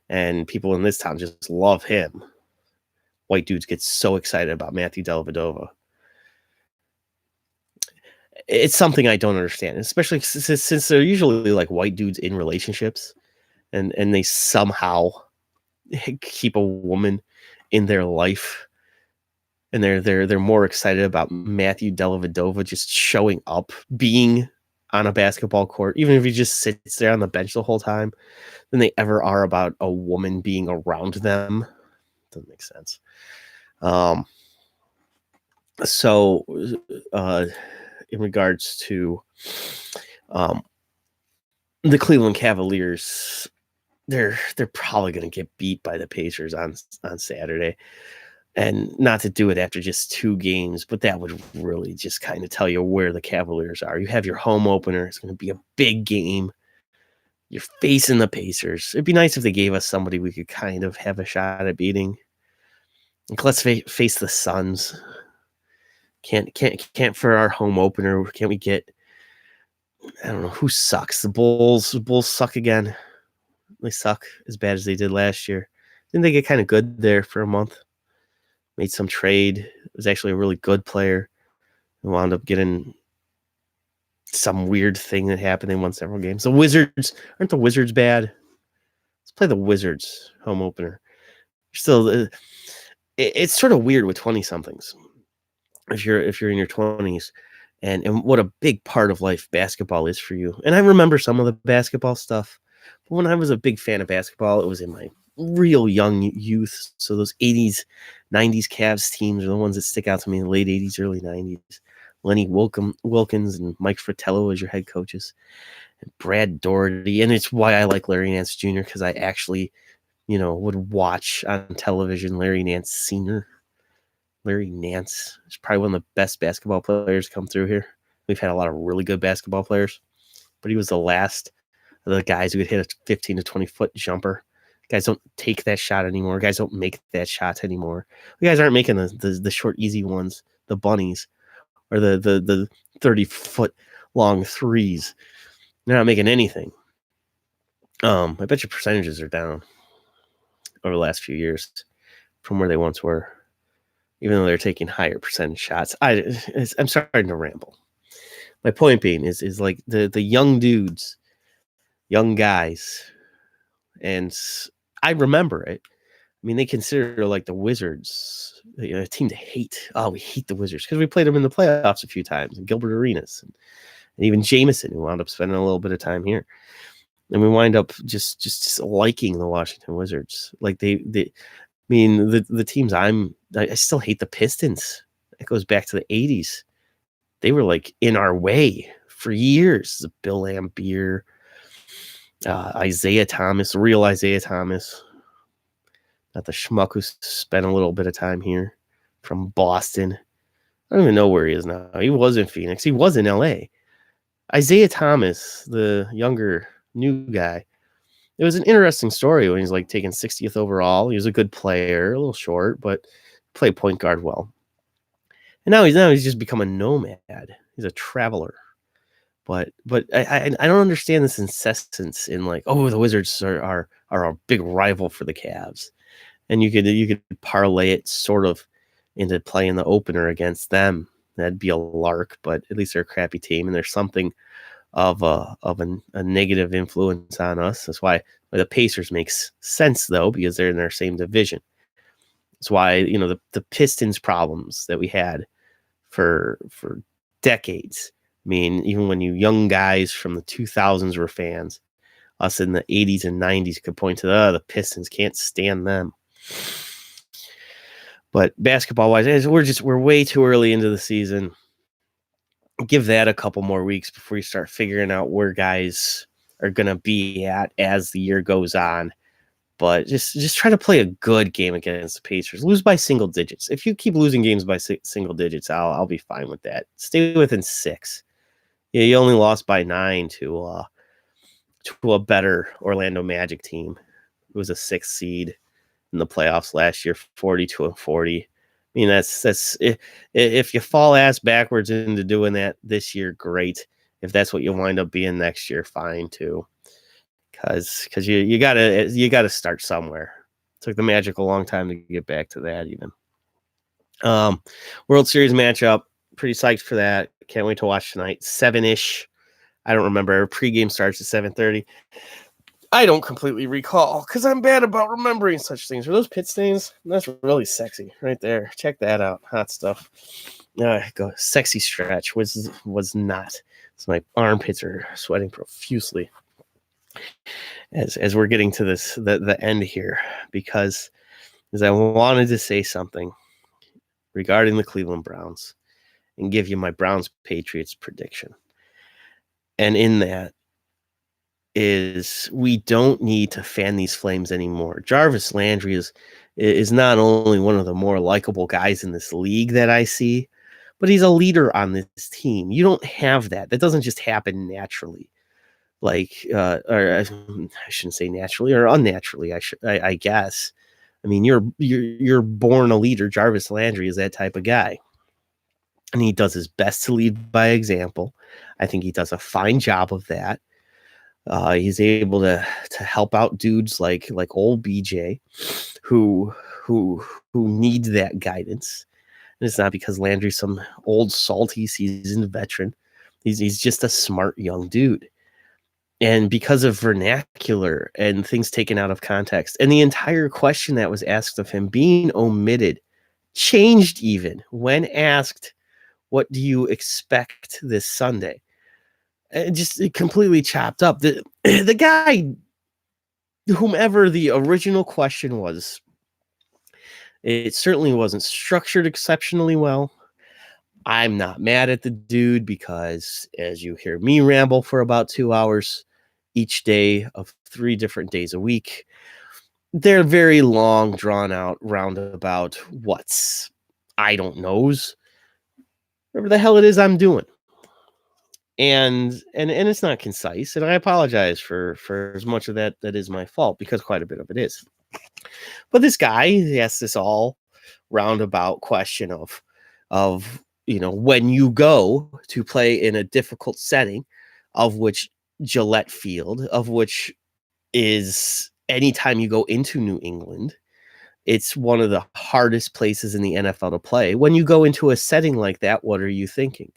And people in this town just love him. White dudes get so excited about Matthew Dellavedova. It's something I don't understand, especially since they're usually like white dudes in relationships. And they somehow keep a woman in their life, and they're more excited about Matthew Dellavedova just showing up, being on a basketball court, even if he just sits there on the bench the whole time, than they ever are about a woman being around them. Doesn't make sense. So in regards to the Cleveland Cavaliers, they're probably going to get beat by the Pacers on Saturday, and not to do it after just 2 games, but that would really just kind of tell you where the Cavaliers are. You have your home opener. It's going to be a big game. You're facing the Pacers. It'd be nice if they gave us somebody we could kind of have a shot at beating. Like, let's face the Suns. Can't for our home opener. Can't we get, I don't know, who sucks? The Bulls. The Bulls suck again. They suck as bad as they did last year. Didn't they get kind of good there for a month? Made some trade. It was actually a really good player. They wound up getting some weird thing that happened. They won several games. The Wizards, aren't the Wizards bad? Let's play the Wizards home opener. Still, it's sort of weird with 20-somethings. If you're in your 20s, and what a big part of life basketball is for you. And I remember some of the basketball stuff. But when I was a big fan of basketball, it was in my real young youth. So those 80s, 90s Cavs teams are the ones that stick out to me in the late 80s, early 90s. Lenny Wilkins and Mike Fratello as your head coaches. And Brad Daugherty. And it's why I like Larry Nance Jr., because I actually, would watch on television Larry Nance Sr. Larry Nance is probably one of the best basketball players come through here. We've had a lot of really good basketball players, but he was the last of the guys who could hit a 15 to 20-foot jumper. Guys don't take that shot anymore. Guys don't make that shot anymore. You guys aren't making the short, easy ones, the bunnies, or the 30-foot long threes. They're not making anything. I bet your percentages are down over the last few years from where they once were, even though they're taking higher percentage shots. I'm starting to ramble. My point being is like the young dudes, young guys, and I remember it. I mean, they consider like the Wizards a team to hate. Oh, we hate the Wizards because we played them in the playoffs a few times, and Gilbert Arenas, and even Jameson, who wound up spending a little bit of time here. And we wind up just liking the Washington Wizards. Like I mean, the teams I still hate the Pistons. It goes back to the 80s. They were like in our way for years. Bill Laimbeer, Isaiah Thomas, the real Isaiah Thomas. Not the schmuck who spent a little bit of time here from Boston. I don't even know where he is now. He was in Phoenix. He was in LA. Isaiah Thomas, the younger new guy. It was an interesting story when he's like taken 60th overall. He was a good player, a little short, but played point guard well. And now he's just become a nomad. He's a traveler. But I don't understand this insistence in like, oh, the Wizards are a big rival for the Cavs. And you could parlay it sort of into playing the opener against them. That'd be a lark, but at least they're a crappy team, and there's something of a negative influence on us. That's why the Pacers makes sense though, because they're in their same division. That's why the Pistons problems that we had for decades. I mean, even when you young guys from the 2000s were fans, us in the 80s and 90s could point to the Pistons, can't stand them. But basketball-wise, we're way too early into the season. Give that a couple more weeks before you start figuring out where guys are going to be at as the year goes on. But just try to play a good game against the Pacers. Lose by single digits. If you keep losing games by single digits, I'll be fine with that. Stay within 6. Yeah, you only lost by 9 to a better Orlando Magic team. It was a 6th seed in the playoffs last year, 42-40. I mean, that's if you fall ass backwards into doing that this year, great. If that's what you wind up being next year, fine too. Because you gotta start somewhere. It took the Magic a long time to get back to that even. World Series matchup, pretty psyched for that. Can't wait to watch tonight. 7-ish. I don't remember. Pregame starts at 7:30. I don't completely recall because I'm bad about remembering such things. Are those pit stains? That's really sexy right there. Check that out. Hot stuff. Go sexy stretch was not. So my armpits are sweating profusely as we're getting to the end here, because as I wanted to say something regarding the Cleveland Browns and give you my Browns Patriots prediction. And in that is we don't need to fan these flames anymore. Jarvis Landry is not only one of the more likable guys in this league that I see, but he's a leader on this team. You don't have that. That doesn't just happen naturally. Like, or I shouldn't say naturally or unnaturally. I guess. I mean, you're born a leader. Jarvis Landry is that type of guy, and he does his best to lead by example. I think he does a fine job of that. He's able to help out dudes like old BJ, who need that guidance. And it's not because Landry's some old salty seasoned veteran. He's just a smart young dude. And because of vernacular and things taken out of context, and the entire question that was asked of him being omitted, changed even when asked, "What do you expect this Sunday?" Just completely chopped up. The guy, whomever the original question was, it certainly wasn't structured exceptionally well. I'm not mad at the dude because, as you hear me ramble for about 2 hours each day of 3 different days a week, they're very long, drawn out, roundabout what's I don't knows. Whatever the hell it is I'm doing. And it's not concise, and I apologize for as much of that is my fault, because quite a bit of it is. But this guy, he asks this all roundabout question of when you go to play in a difficult setting, of which Gillette Field, of which is anytime you go into New England, it's one of the hardest places in the NFL to play. When you go into a setting like that, what are you thinking?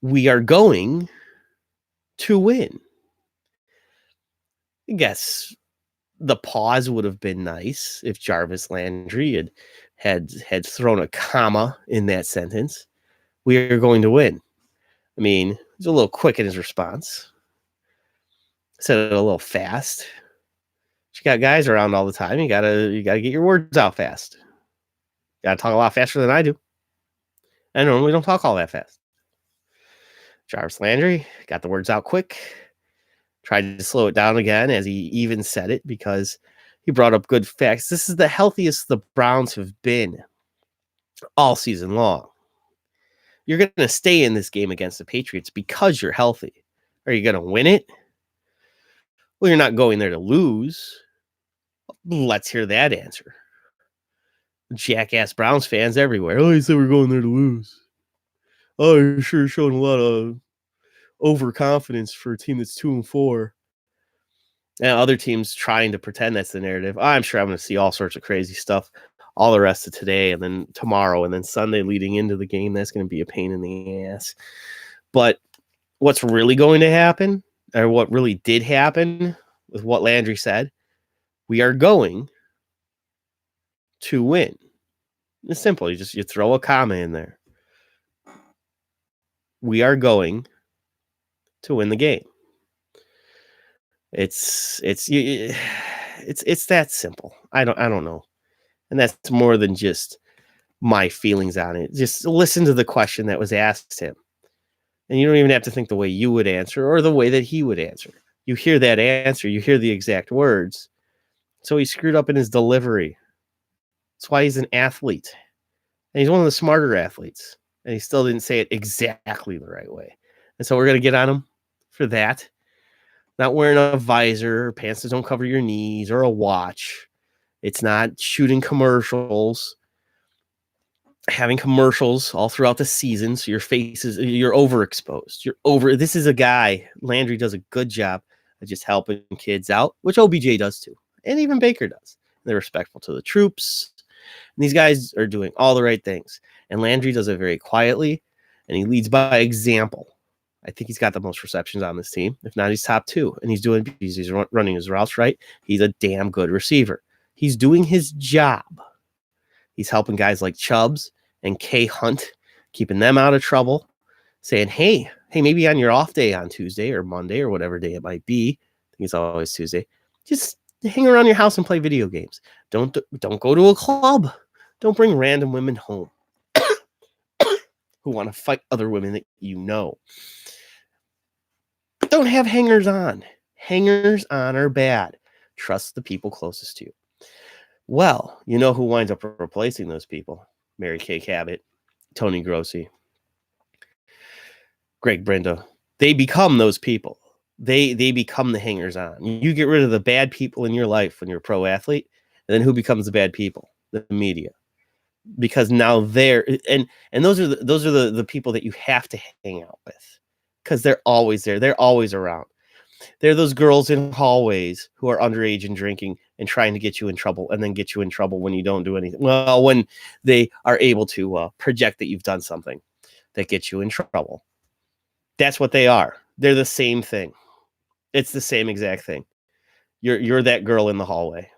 We are going to win. Yes, the pause would have been nice if Jarvis Landry had thrown a comma in that sentence. We are going to win. I mean, he's a little quick in his response. Said it a little fast. You got guys around all the time. You gotta get your words out fast. Gotta talk a lot faster than I do. I normally don't talk all that fast. Jarvis Landry got the words out quick. Tried to slow it down again as he even said it because he brought up good facts. This is the healthiest the Browns have been all season long. You're going to stay in this game against the Patriots because you're healthy. Are you going to win it? Well, you're not going there to lose. Let's hear that answer. Jackass Browns fans everywhere. Oh, he said we're going there to lose. Oh, you're sure showing a lot of overconfidence for a team that's 2-4. And other teams trying to pretend that's the narrative. I'm sure I'm going to see all sorts of crazy stuff all the rest of today and then tomorrow and then Sunday leading into the game. That's going to be a pain in the ass. But what's really going to happen, or what really did happen with what Landry said, we are going to win. It's simple. You throw a comma in there. We are going to win the game. It's that simple. I don't know. And that's more than just my feelings on it. Just listen to the question that was asked him. And you don't even have to think the way you would answer or the way that he would answer. You hear that answer, you hear the exact words. So he screwed up in his delivery. That's why he's an athlete. And he's one of the smarter athletes. And he still didn't say it exactly the right way. And so we're going to get on him for that. Not wearing a visor, or pants that don't cover your knees, or a watch. It's not shooting commercials, having commercials all throughout the season. So your face you're overexposed. This is a guy, Landry does a good job of just helping kids out, which OBJ does too. And even Baker does. They're respectful to the troops. And these guys are doing all the right things. And Landry does it very quietly, and he leads by example. I think he's got the most receptions on this team. If not, he's top 2. And he's running his routes right. He's a damn good receiver. He's doing his job. He's helping guys like Chubbs and K Hunt, keeping them out of trouble, saying, hey, maybe on your off day on Tuesday or Monday or whatever day it might be, I think it's always Tuesday, just hang around your house and play video games. Don't go to a club. Don't bring random women home who want to fight other women that you know. Don't have hangers on. Hangers on are bad. Trust the people closest to you. Well, you know who winds up replacing those people? Mary Kay Cabot, Tony Grossi, Greg Brenda. They become those people. They become the hangers on. You get rid of the bad people in your life when you're a pro athlete, and then who becomes the bad people? The media. Because now they're and those are the people that you have to hang out with. Because they're always there. They're always around. They're those girls in hallways who are underage and drinking and trying to get you in trouble, and then get you in trouble when you don't do anything. Well, when they are able to project that you've done something that gets you in trouble. That's what they are. They're the same thing. It's the same exact thing. You're that girl in the hallway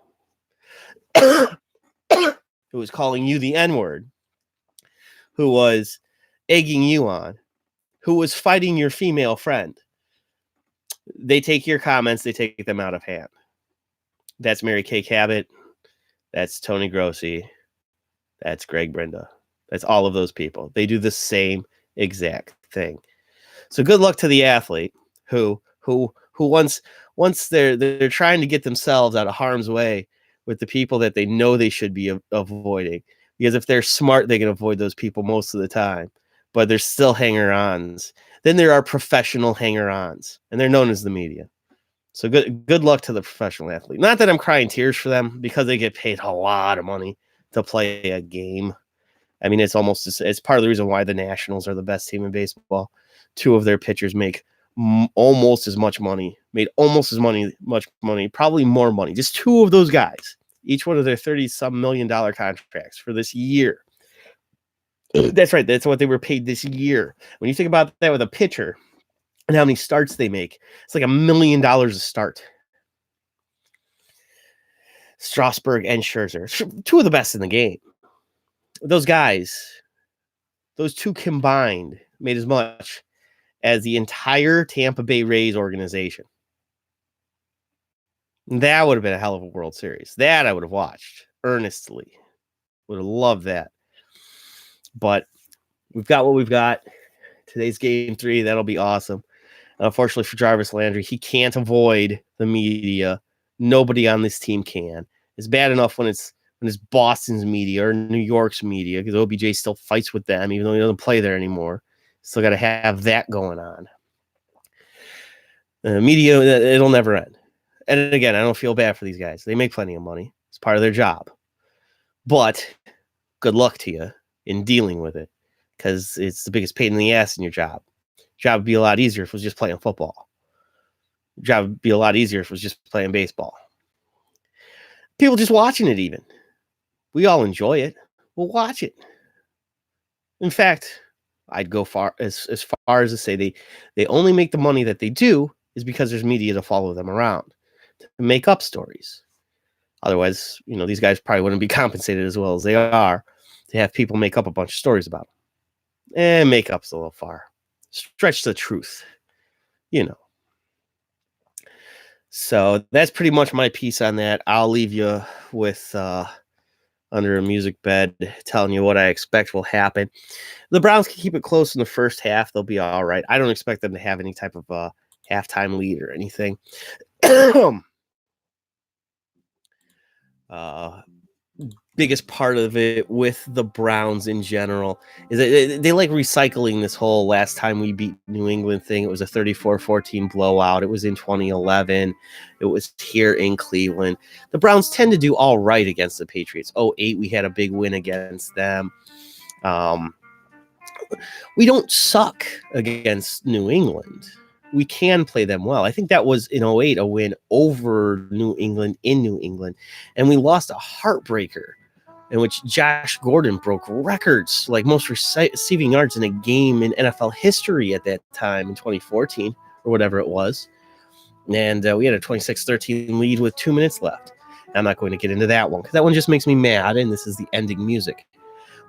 who was calling you the N-word, who was egging you on, who was fighting your female friend. They take your comments, they take them out of hand. That's Mary Kay Cabot. That's Tony Grossi. That's Greg Brenda. That's all of those people. They do the same exact thing. So good luck to the athlete who once they're trying to get themselves out of harm's way with the people that they know they should be avoiding. Because if they're smart, they can avoid those people most of the time. But they're still hanger-ons. Then there are professional hanger-ons, and they're known as the media. So good luck to the professional athlete. Not that I'm crying tears for them, because they get paid a lot of money to play a game. I mean, it's part of the reason why the Nationals are the best team in baseball. 2 of their pitchers make almost as much money, much money, probably more money. Just 2 of those guys, each one of their $30-some million contracts for this year. That's right. That's what they were paid this year. When you think about that with a pitcher and how many starts they make, it's like $1 million a start. Strasburg and Scherzer, two of the best in the game. Those guys, those two combined, made as much as the entire Tampa Bay Rays organization. That would have been a hell of a World Series. That I would have watched earnestly. Would have loved that. But we've got what we've got. Today's game 3. That'll be awesome. Unfortunately for Jarvis Landry, he can't avoid the media. Nobody on this team can. It's bad enough when it's Boston's media or New York's media, because OBJ still fights with them, even though he doesn't play there anymore. Still got to have that going on. Media, it'll never end. And again, I don't feel bad for these guys. They make plenty of money. It's part of their job. But good luck to you in dealing with it, because it's the biggest pain in the ass in your job. Job would be a lot easier if it was just playing football. Job would be a lot easier if it was just playing baseball. People just watching it even. We all enjoy it. We'll watch it. In fact, I'd go as far as to say they only make the money that they do is because there's media to follow them around, to make up stories. Otherwise, these guys probably wouldn't be compensated as well as they are to have people make up a bunch of stories about them. And make up's a little far. Stretch the truth, So that's pretty much my piece on that. I'll leave you with under a music bed telling you what I expect will happen. The Browns can keep it close in the first half. They'll be all right. I don't expect them to have any type of halftime lead or anything. Biggest part of it with the Browns in general is that they like recycling this whole last time we beat New England thing. It was a 34-14 blowout. It was in 2011. It was here in Cleveland. The Browns tend to do all right against the Patriots. 2008, we had a big win against them. We don't suck against New England. We can play them well. I think that was in 2008 a win over New England in New England. And we lost a heartbreaker in which Josh Gordon broke records, like most receiving yards in a game in NFL history at that time in 2014 or whatever it was. And we had a 26-13 lead with 2 minutes left. I'm not going to get into that one because that one just makes me mad, and this is the ending music.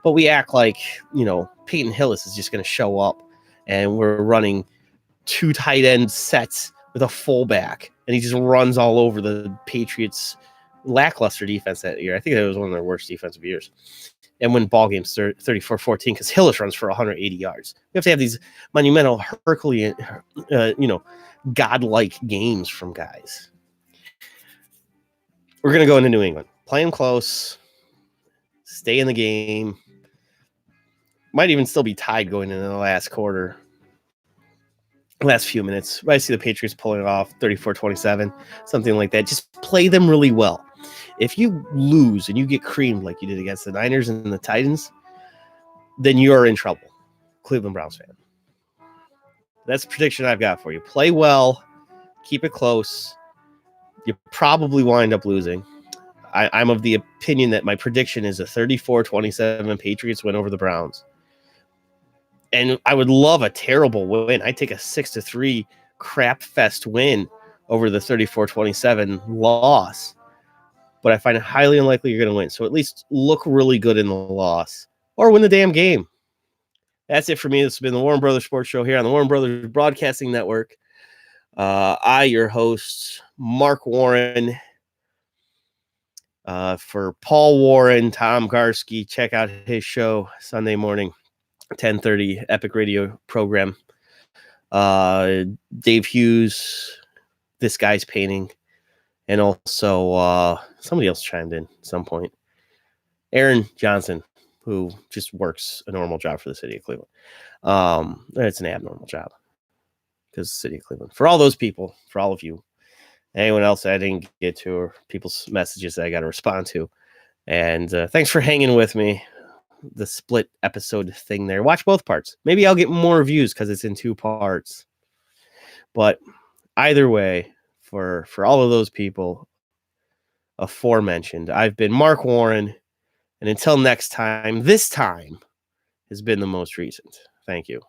But we act like, Peyton Hillis is just going to show up, and we're running 2 tight end sets with a fullback, and he just runs all over the Patriots' lackluster defense that year. I think that was one of their worst defensive years. And win ball games 34-14 because Hillis runs for 180 yards. We have to have these monumental, Herculean, godlike games from guys. We're going to go into New England. Play them close. Stay in the game. Might even still be tied going into the last quarter. Last few minutes. I see the Patriots pulling it off 34-27, something like that. Just play them really well. If you lose and you get creamed like you did against the Niners and the Titans, then you're in trouble. Cleveland Browns fan. That's the prediction I've got for you. Play well. Keep it close. You probably wind up losing. I'm of the opinion that my prediction is a 34-27 Patriots win over the Browns. And I would love a terrible win. I'd take a 6-3 crap fest win over the 34-27 loss. But I find it highly unlikely you're going to win. So at least look really good in the loss or win the damn game. That's it for me. This has been the Warren Brothers Sports Show here on the Warren Brothers Broadcasting Network. Your host, Mark Warren. For Paul Warren, Tom Garski, check out his show Sunday morning, 10:30 Epic Radio program. Dave Hughes, This Guy's Painting, and also somebody else chimed in at some point. Aaron Johnson, who just works a normal job for the city of Cleveland. It's an abnormal job because the city of Cleveland. For all those people, for all of you, anyone else I didn't get to, or people's messages that I got to respond to. And thanks for hanging with me. The split episode thing there. Watch both parts. Maybe I'll get more views because it's in 2 parts. But either way, for all of those people aforementioned, I've been Mark Warren. And until next time, this time has been the most recent. Thank you.